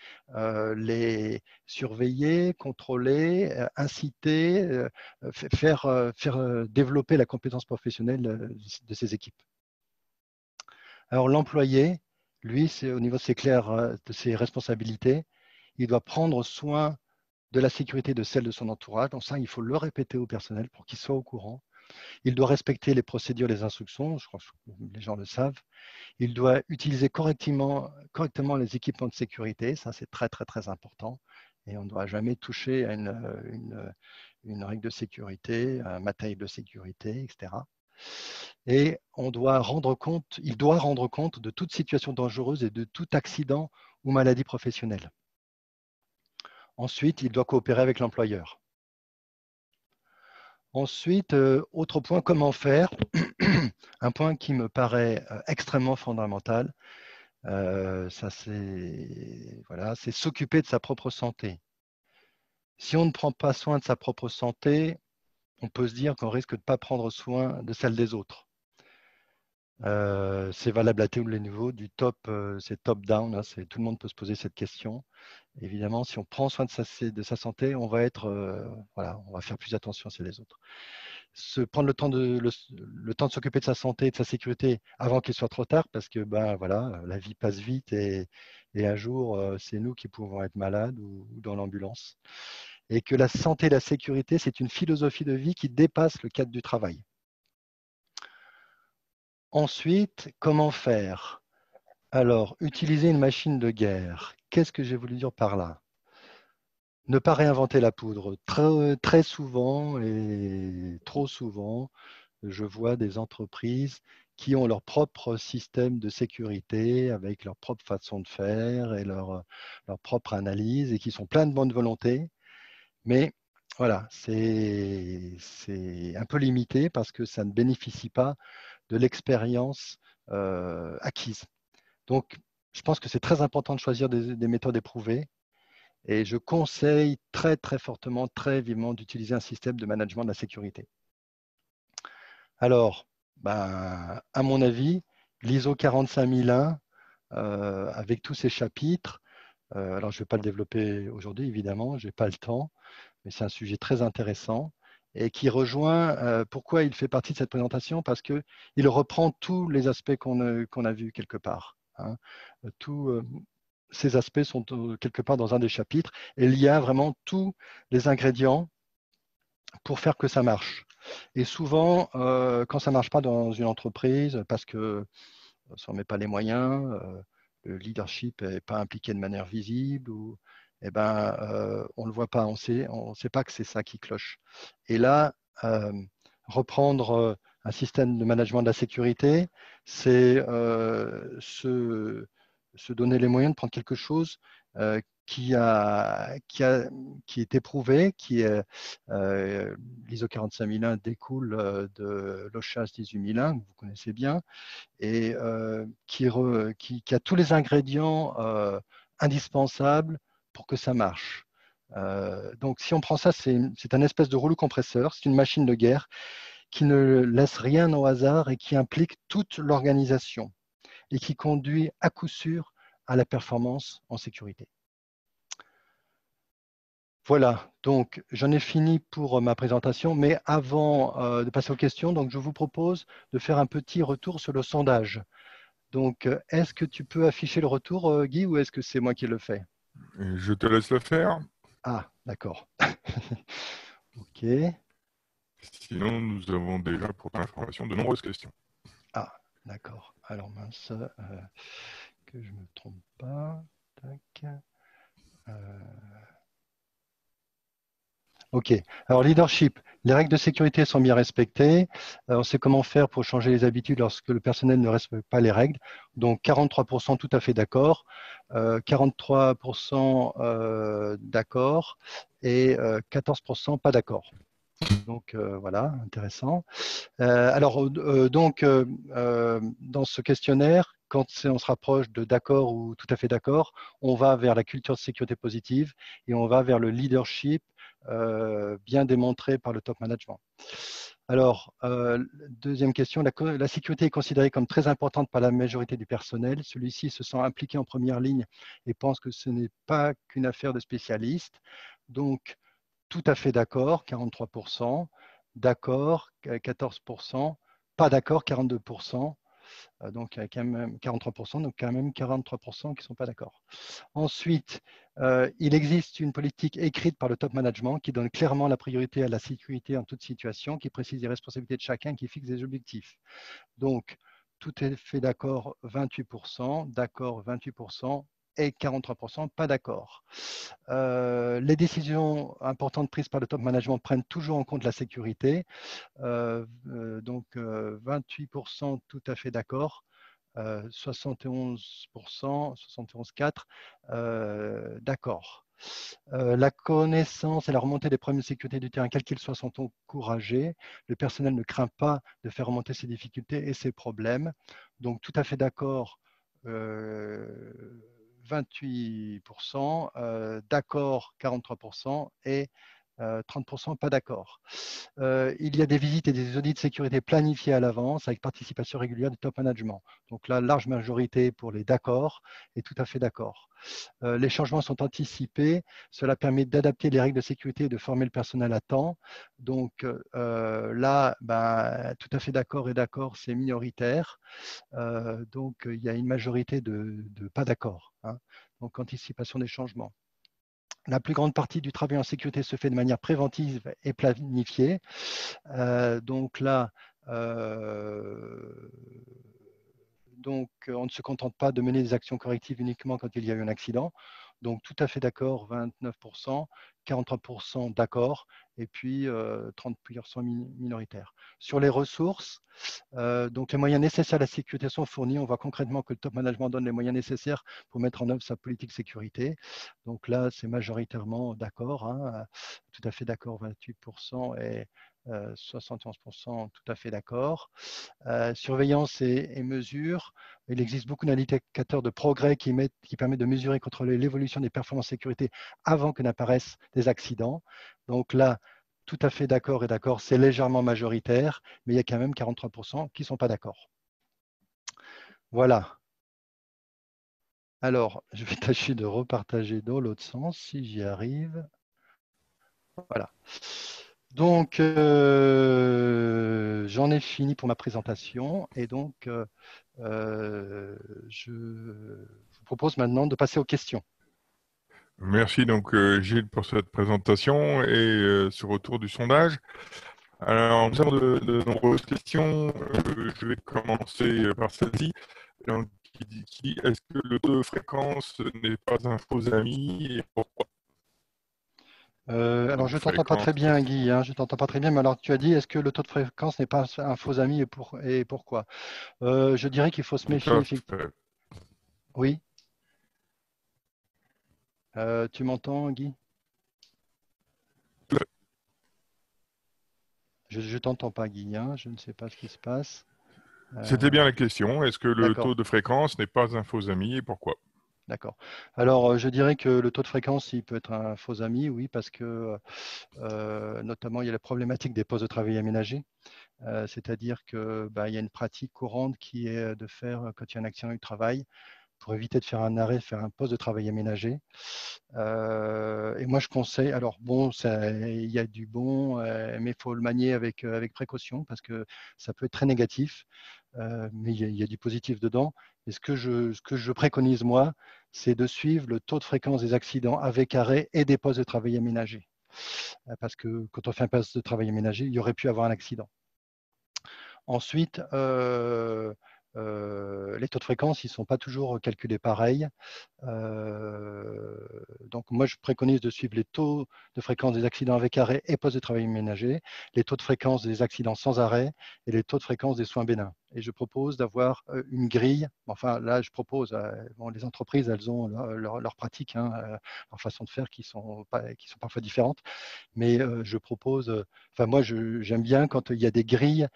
les surveiller, contrôler, inciter, faire développer la compétence professionnelle de ces équipes. Alors l'employé, lui, c'est au niveau de ses responsabilités, il doit prendre soin de la sécurité de celle de son entourage. Donc ça, il faut le répéter au personnel pour qu'il soit au courant. Il doit respecter les procédures, les instructions, je crois que les gens le savent. Il doit utiliser correctement les équipements de sécurité, ça c'est très très très important. Et on ne doit jamais toucher à une règle de sécurité, un matériel de sécurité, etc. Et il doit rendre compte de toute situation dangereuse et de tout accident ou maladie professionnelle. Ensuite, il doit coopérer avec l'employeur. Ensuite, autre point, comment faire? Un point qui me paraît extrêmement fondamental, c'est s'occuper de sa propre santé. Si on ne prend pas soin de sa propre santé, on peut se dire qu'on risque de ne pas prendre soin de celle des autres. C'est valable à tous les niveaux, c'est top-down, hein, tout le monde peut se poser cette question. Évidemment, si on prend soin de sa santé, on va on va faire plus attention à les autres. Prendre le temps de s'occuper de sa santé et de sa sécurité avant qu'il soit trop tard, parce que la vie passe vite et un jour, c'est nous qui pouvons être malades ou dans l'ambulance. Et que la santé et la sécurité, c'est une philosophie de vie qui dépasse le cadre du travail. Ensuite, comment faire? Alors, utiliser une machine de guerre. Qu'est-ce que j'ai voulu dire par là? Ne pas réinventer la poudre. Très souvent et trop souvent, je vois des entreprises qui ont leur propre système de sécurité avec leur propre façon de faire et leur propre analyse et qui sont pleins de bonne volonté. Mais voilà, c'est un peu limité parce que ça ne bénéficie pas de l'expérience acquise. Donc, je pense que c'est très important de choisir des méthodes éprouvées et je conseille très, très fortement, très vivement d'utiliser un système de management de la sécurité. Alors, à mon avis, l'ISO 45001, avec tous ces chapitres, alors je ne vais pas le développer aujourd'hui, évidemment, je n'ai pas le temps, mais c'est un sujet très intéressant et qui rejoint pourquoi il fait partie de cette présentation, parce qu'il reprend tous les aspects qu'on a vus quelque part. Hein. Tous ces aspects sont quelque part dans un des chapitres et il y a vraiment tous les ingrédients pour faire que ça marche. Et souvent, quand ça ne marche pas dans une entreprise, parce que ça ne met pas les moyens, le leadership n'est pas impliqué de manière visible, on ne le voit pas, on sait pas que c'est ça qui cloche. Et là, reprendre un système de management de la sécurité, c'est se donner les moyens de prendre quelque chose qui est éprouvé, l'ISO 45001 découle de l'OHSAS 18001, que vous connaissez bien, et qui a tous les ingrédients indispensables pour que ça marche. Donc, si on prend ça, c'est un espèce de rouleau compresseur, c'est une machine de guerre qui ne laisse rien au hasard et qui implique toute l'organisation et qui conduit à coup sûr à la performance en sécurité. Voilà, donc j'en ai fini pour ma présentation, mais avant de passer aux questions, donc je vous propose de faire un petit retour sur le sondage. Donc, est-ce que tu peux afficher le retour, Guy, ou est-ce que c'est moi qui le fais? Je te laisse le faire. Ah, d'accord. OK. Sinon, nous avons déjà, pour ton information, de nombreuses questions. Ah, d'accord. Alors, mince, que je ne me trompe pas. Tac. OK. Alors, leadership. Les règles de sécurité sont bien respectées. On sait comment faire pour changer les habitudes lorsque le personnel ne respecte pas les règles. Donc, 43% tout à fait d'accord, 43% d'accord et 14% pas d'accord. Donc, voilà, intéressant. Dans ce questionnaire, quand on se rapproche de d'accord ou tout à fait d'accord, on va vers la culture de sécurité positive et on va vers le leadership bien démontré par le top management. Alors, deuxième question, la sécurité est considérée comme très importante par la majorité du personnel. Celui-ci se sent impliqué en première ligne et pense que ce n'est pas qu'une affaire de spécialistes. Donc, tout à fait d'accord, 43%, d'accord, 14%, pas d'accord, 42%, donc quand même 43%, donc quand même 43% qui ne sont pas d'accord. Ensuite, il existe une politique écrite par le top management qui donne clairement la priorité à la sécurité en toute situation, qui précise les responsabilités de chacun, qui fixe des objectifs. Donc, tout est fait d'accord, 28%, d'accord 28%, et 43% pas d'accord. Les décisions importantes prises par le top management prennent toujours en compte la sécurité. Donc, 28% tout à fait d'accord, 71%, 71,4% d'accord. La connaissance et la remontée des problèmes de sécurité du terrain, quels qu'ils soient, sont encouragés. Le personnel ne craint pas de faire remonter ses difficultés et ses problèmes. Donc, tout à fait d'accord, 28%, d'accord 43% et 30% pas d'accord. Il y a des visites et des audits de sécurité planifiés à l'avance avec participation régulière du top management. Donc là, large majorité pour les d'accord et tout à fait d'accord. Les changements sont anticipés. Cela permet d'adapter les règles de sécurité et de former le personnel à temps. Donc là, tout à fait d'accord et d'accord, c'est minoritaire. Donc il y a une majorité de pas d'accord. Hein. Donc anticipation des changements. La plus grande partie du travail en sécurité se fait de manière préventive et planifiée. Donc là, on ne se contente pas de mener des actions correctives uniquement quand il y a eu un accident. Donc, tout à fait d'accord, 29%, 43% d'accord, et puis 30% minoritaires. Sur les ressources, donc les moyens nécessaires à la sécurité sont fournis. On voit concrètement que le top management donne les moyens nécessaires pour mettre en œuvre sa politique sécurité. Donc là, c'est majoritairement d'accord, hein, tout à fait d'accord, 28% et 71% tout à fait d'accord. Surveillance et mesures. Il existe beaucoup d'indicateurs de progrès qui permettent de mesurer et contrôler l'évolution des performances sécurité avant que n'apparaissent des accidents. Donc là, tout à fait d'accord et d'accord, c'est légèrement majoritaire, mais il y a quand même 43% qui ne sont pas d'accord. Voilà. Alors, je vais tâcher de repartager dans l'autre sens si j'y arrive. Voilà. Donc, j'en ai fini pour ma présentation et donc, je vous propose maintenant de passer aux questions. Merci donc Gilles pour cette présentation et ce retour du sondage. Alors, nous avons de nombreuses questions. Je vais commencer par celle-ci. Est-ce que le taux de fréquence n'est pas un faux ami et pourquoi? Alors, je ne t'entends pas très bien, Guy. Hein, je ne t'entends pas très bien, mais alors tu as dit, est-ce que le taux de fréquence n'est pas un faux ami et pourquoi? Je dirais qu'il faut se méfier, effectivement. Oui. Tu m'entends, Guy? Je ne t'entends pas, Guy, hein, je ne sais pas ce qui se passe. C'était bien la question. Est-ce que le D'accord, taux de fréquence n'est pas un faux ami et pourquoi? d'accord. Alors, je dirais que le taux de fréquence, il peut être un faux ami, oui, parce que notamment, il y a la problématique des postes de travail aménagés. C'est-à-dire que bah, il y a une pratique courante qui est de faire, quand il y a un accident du travail, pour éviter de faire un arrêt, faire un poste de travail aménagé. Et moi, je conseille, alors bon, il y a du bon, mais il faut le manier avec précaution parce que ça peut être très négatif, mais il y a du positif dedans. Et ce que je préconise, moi, c'est de suivre le taux de fréquence des accidents avec arrêt et des postes de travail aménagés. Parce que quand on fait un poste de travail aménagé, il y aurait pu avoir un accident. Ensuite, les taux de fréquence, ils ne sont pas toujours calculés pareil. Donc, moi, je préconise de suivre les taux de fréquence des accidents avec arrêt et poste de travail ménager, les taux de fréquence des accidents sans arrêt et les taux de fréquence des soins bénins. Et je propose d'avoir une grille. Enfin, là, je propose, bon, les entreprises, elles ont leur pratique, hein, leur façon de faire qui sont parfois différentes. Mais je propose, enfin moi j'aime bien quand il y a des grilles,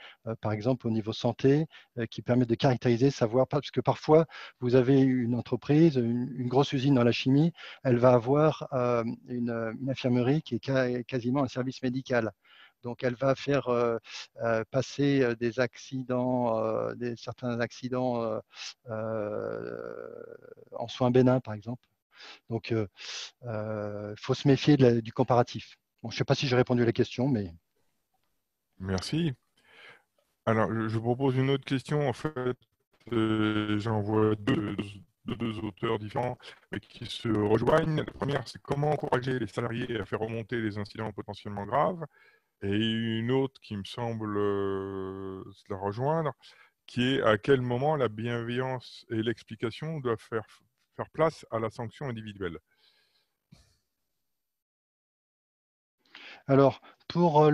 par exemple au niveau santé, qui permettent de caractériser, savoir, parce que parfois vous avez une entreprise, une grosse usine dans la chimie, elle va avoir une infirmerie qui est quasiment un service médical. Donc, elle va faire passer des accidents, certains accidents en soins bénins, par exemple. Donc, faut se méfier du comparatif. Bon, je ne sais pas si j'ai répondu à la question, mais Merci. Alors, je propose une autre question. En fait, j'en vois deux auteurs différents, mais qui se rejoignent. La première, c'est comment encourager les salariés à faire remonter les incidents potentiellement graves. Et une autre qui me semble la rejoindre, qui est à quel moment la bienveillance et l'explication doivent faire place à la sanction individuelle. alors pour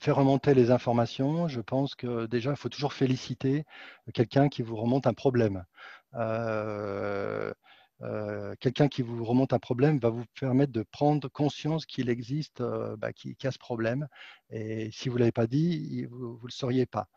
faire remonter les informations, je pense que déjà, il faut toujours féliciter quelqu'un qui vous remonte un problème. Euh, Quelqu'un qui vous remonte un problème va vous permettre de prendre conscience qu'il existe, qu'il y a ce problème. Et si vous ne l'avez pas dit, vous ne le sauriez pas.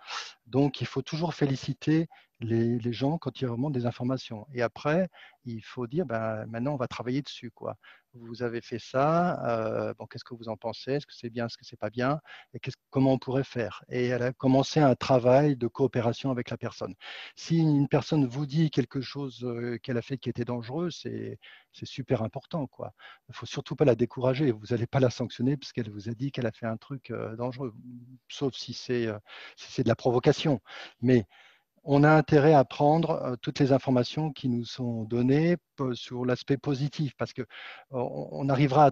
Donc, il faut toujours féliciter les gens quand ils remontent des informations. Et après, il faut dire, ben, maintenant, on va travailler dessus, quoi. Vous avez fait ça, bon, qu'est-ce que vous en pensez? Est-ce que c'est bien, est-ce que c'est pas bien? Et comment on pourrait faire? Et elle a commencé un travail de coopération avec la personne. Si une personne vous dit quelque chose qu'elle a fait qui était dangereux, c'est super important, quoi. Il ne faut surtout pas la décourager. Vous n'allez pas la sanctionner parce qu'elle vous a dit qu'elle a fait un truc dangereux, sauf si c'est de la provocation. Mais on a intérêt à prendre toutes les informations qui nous sont données sur l'aspect positif, parce que on arrive à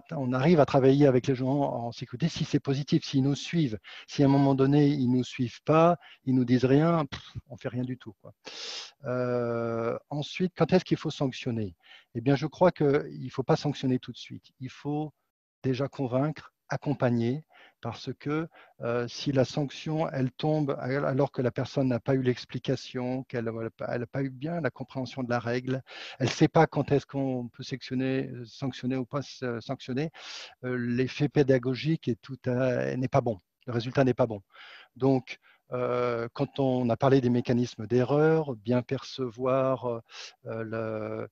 travailler avec les gens en sécurité si c'est positif, s'ils nous suivent. Si à un moment donné, ils ne nous suivent pas, ils nous disent rien, on fait rien du tout, quoi. Ensuite, quand est-ce qu'il faut sanctionner? Eh bien, je crois qu'il ne faut pas sanctionner tout de suite. Il faut déjà convaincre, accompagner, parce que si la sanction, elle tombe alors que la personne n'a pas eu l'explication, qu'elle n'a pas eu bien la compréhension de la règle, elle ne sait pas quand est-ce qu'on peut sanctionner ou pas sanctionner, l'effet pédagogique n'est pas bon. Le résultat n'est pas bon. Donc, quand on a parlé des mécanismes d'erreur, bien percevoir les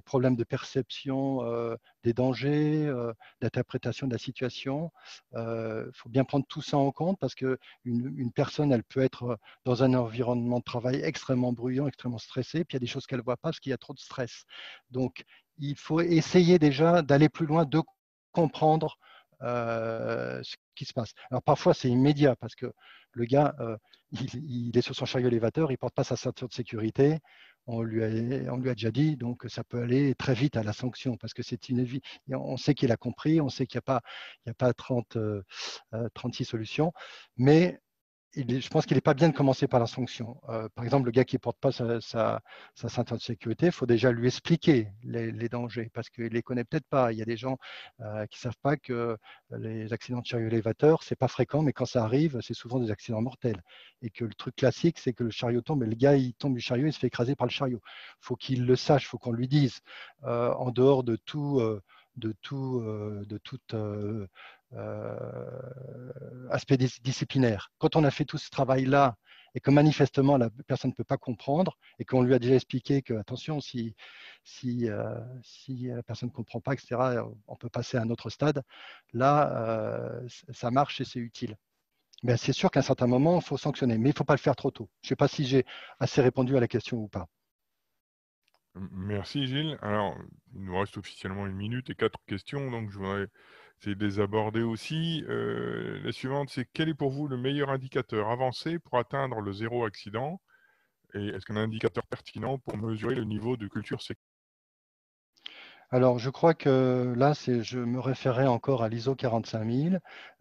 problèmes de perception des dangers, d'interprétation de la situation, il faut bien prendre tout ça en compte parce qu'une personne, elle peut être dans un environnement de travail extrêmement bruyant, extrêmement stressé, puis il y a des choses qu'elle ne voit pas parce qu'il y a trop de stress. Donc, il faut essayer déjà d'aller plus loin, de comprendre ce qui se passe. Alors parfois c'est immédiat parce que le gars, il est sur son chariot élévateur, il ne porte pas sa ceinture de sécurité, on lui a déjà dit, donc ça peut aller très vite à la sanction parce que c'est une on sait qu'il a compris, on sait qu'il n'y a pas 36 solutions, mais je pense qu'il n'est pas bien de commencer par la sanction. Par exemple, le gars qui ne porte pas sa ceinture de sécurité, il faut déjà lui expliquer les dangers parce qu'il ne les connaît peut-être pas. Il y a des gens qui ne savent pas que les accidents de chariot élévateur, ce n'est pas fréquent, mais quand ça arrive, c'est souvent des accidents mortels. Et que le truc classique, c'est que le chariot tombe et le gars, il tombe du chariot, il se fait écraser par le chariot. Il faut qu'il le sache, il faut qu'on lui dise. En dehors de tout, de toute aspect disciplinaire. Quand on a fait tout ce travail-là et que manifestement la personne ne peut pas comprendre et qu'on lui a déjà expliqué que attention, si la personne ne comprend pas, etc., on peut passer à un autre stade, là, ça marche et c'est utile. Mais c'est sûr qu'à un certain moment, il faut sanctionner, mais il ne faut pas le faire trop tôt. Je ne sais pas si j'ai assez répondu à la question ou pas. Merci Gilles. Alors, il nous reste officiellement 1 minute et 4 questions, donc je voudrais essayer de les aborder aussi. La suivante, c'est quel est pour vous le meilleur indicateur avancé pour atteindre le zéro accident? Et est-ce qu'on a un indicateur pertinent pour mesurer le niveau de culture sécurité? Alors, je crois que là, je me référais encore à l'ISO 45000,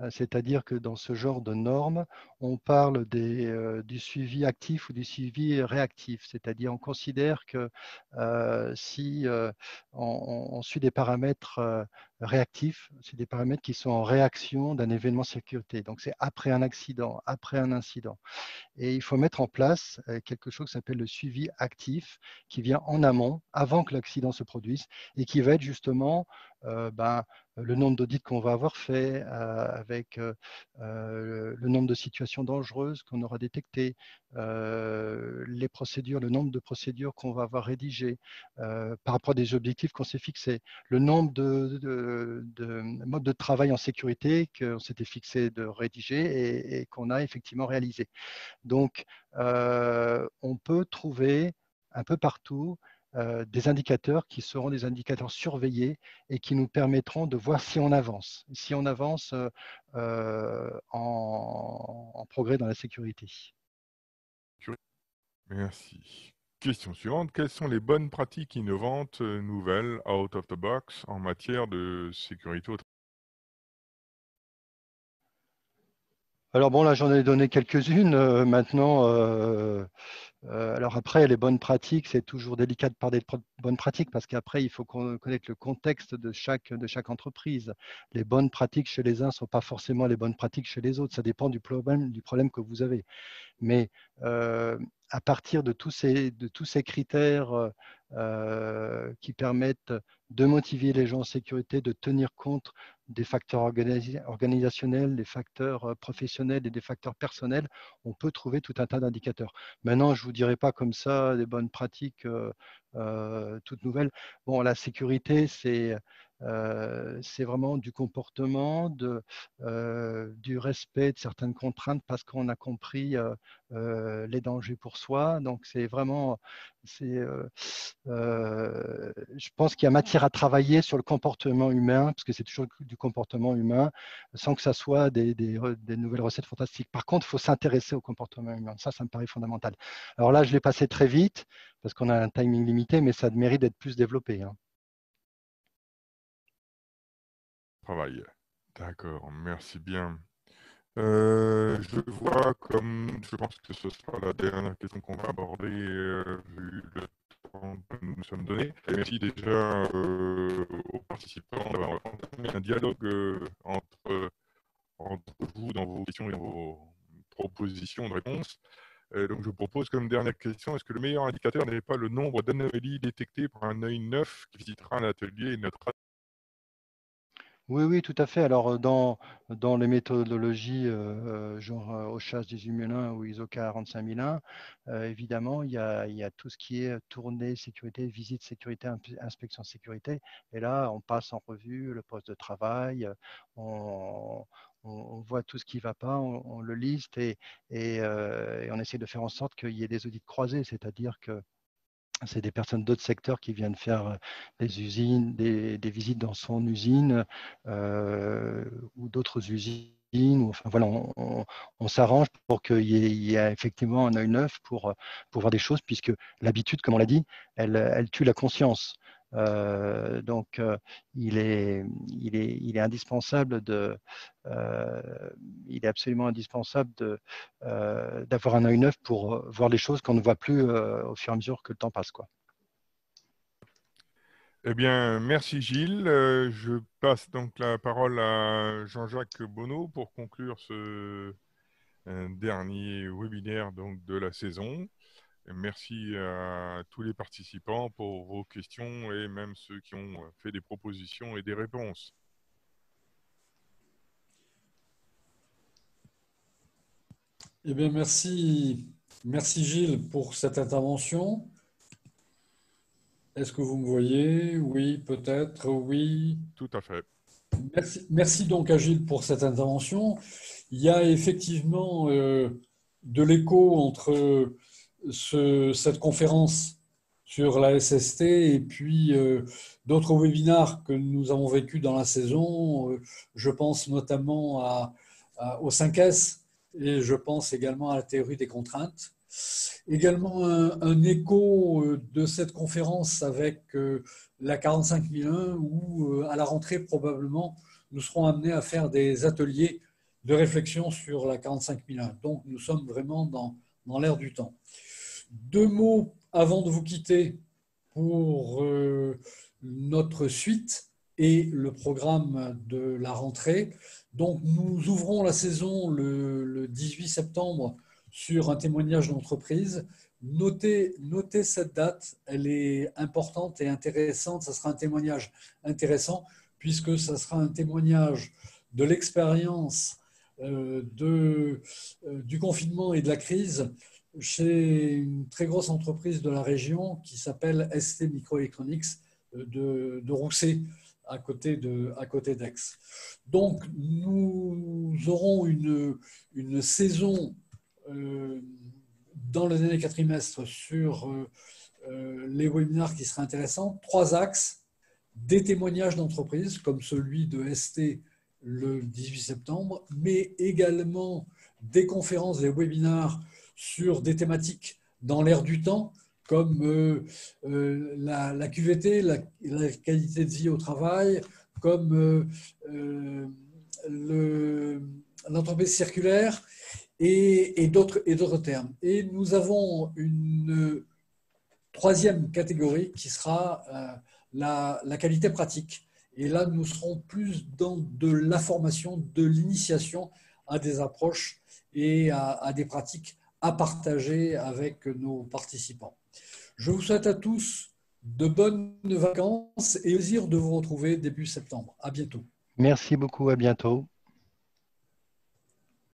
c'est-à-dire que dans ce genre de normes, on parle du suivi actif ou du suivi réactif, c'est-à-dire on considère que si on suit des paramètres réactifs, c'est des paramètres qui sont en réaction d'un événement sécurité. Donc, c'est après un accident, après un incident. Et il faut mettre en place quelque chose qui s'appelle le suivi actif, qui vient en amont, avant que l'accident se produise, et qui va être justement le nombre d'audits qu'on va avoir fait, avec le nombre de situations dangereuses qu'on aura détectées, les procédures, le nombre de procédures qu'on va avoir rédigées, par rapport à des objectifs qu'on s'est fixés, le nombre de modes de travail en sécurité qu'on s'était fixé de rédiger et qu'on a effectivement réalisé. Donc, on peut trouver un peu partout des indicateurs qui seront des indicateurs surveillés et qui nous permettront de voir si on avance, en progrès dans la sécurité. Merci. Question suivante. Quelles sont les bonnes pratiques innovantes, nouvelles, out of the box, en matière de sécurité au travail? Alors bon, là j'en ai donné quelques-unes. Maintenant, alors après, les bonnes pratiques, c'est toujours délicat de parler de bonnes pratiques parce qu'après, il faut connaître le contexte de chaque entreprise. Les bonnes pratiques chez les uns ne sont pas forcément les bonnes pratiques chez les autres. Ça dépend du problème que vous avez. Mais à partir de tous ces critères qui permettent de motiver les gens en sécurité, de tenir compte des facteurs organisationnels, des facteurs professionnels et des facteurs personnels, on peut trouver tout un tas d'indicateurs. Maintenant, je ne vous dirai pas comme ça des bonnes pratiques toutes nouvelles. Bon, la sécurité, c'est vraiment du comportement, du respect de certaines contraintes parce qu'on a compris les dangers pour soi. Donc, c'est vraiment, je pense qu'il y a matière à travailler sur le comportement humain, parce que c'est toujours du comportement humain, sans que ça soit des nouvelles recettes fantastiques. Par contre, il faut s'intéresser au comportement humain. Ça me paraît fondamental. Alors là, je l'ai passé très vite, parce qu'on a un timing limité, mais ça mérite d'être plus développé. Travail. D'accord, merci bien. Je vois comme, je pense que ce sera la dernière question qu'on va aborder, vu le temps que nous nous sommes donné. Et merci déjà aux participants d'avoir entamé un dialogue entre vous dans vos questions et dans vos propositions de réponse. Donc je propose comme dernière question, est-ce que le meilleur indicateur n'est pas le nombre d'anomalies détectées par un œil neuf qui visitera un atelier et notera? Oui, oui, tout à fait. Alors, dans les méthodologies genre OSHA 18001 ou ISO 45001, évidemment, il y a tout ce qui est tournée sécurité, visite sécurité, inspection sécurité. Et là, on passe en revue le poste de travail, on voit tout ce qui ne va pas, on le liste et on essaie de faire en sorte qu'il y ait des audits croisés, c'est-à-dire que c'est des personnes d'autres secteurs qui viennent faire des usines, des visites dans son usine ou d'autres usines. Enfin, voilà, on s'arrange pour qu'il y ait effectivement un œil neuf pour voir des choses, puisque l'habitude, comme on l'a dit, elle tue la conscience. Donc, il est indispensable il est absolument indispensable d'avoir un œil neuf pour voir les choses qu'on ne voit plus au fur et à mesure que le temps passe, quoi. Eh bien, merci Gilles. Je passe donc la parole à Jean-Jacques Bonneau pour conclure ce dernier webinaire donc, de la saison. Et merci à tous les participants pour vos questions et même ceux qui ont fait des propositions et des réponses. Eh bien, merci Gilles pour cette intervention. Est-ce que vous me voyez? Oui, peut-être, oui. Tout à fait. Merci donc à Gilles pour cette intervention. Il y a effectivement de l'écho entre cette conférence sur la SST et puis d'autres webinars que nous avons vécus dans la saison. Je pense notamment au 5S et je pense également à la théorie des contraintes. Également un écho de cette conférence avec la 45001 où à la rentrée probablement nous serons amenés à faire des ateliers de réflexion sur la 45001. Donc nous sommes vraiment dans l'air du temps. Deux mots avant de vous quitter pour notre suite et le programme de la rentrée. Donc nous ouvrons la saison le 18 septembre sur un témoignage d'entreprise. Notez cette date, elle est importante et intéressante. Ça sera un témoignage intéressant puisque ça sera un témoignage de l'expérience du confinement et de la crise chez une très grosse entreprise de la région qui s'appelle ST Microelectronics de Rousset, à côté d'Aix. Donc, nous aurons une saison dans le dernier quadrimestre sur les webinars qui sera intéressant. 3 axes, des témoignages d'entreprises comme celui de ST le 18 septembre, mais également des conférences, des webinars sur des thématiques dans l'air du temps, comme la QVT, la qualité de vie au travail, comme l'entreprise circulaire et d'autres termes. Et nous avons une troisième catégorie qui sera la qualité pratique. Et là, nous serons plus dans de la formation, de l'initiation à des approches et à des pratiques à partager avec nos participants. Je vous souhaite à tous de bonnes vacances et plaisir de vous retrouver début septembre. À bientôt. Merci beaucoup, à bientôt.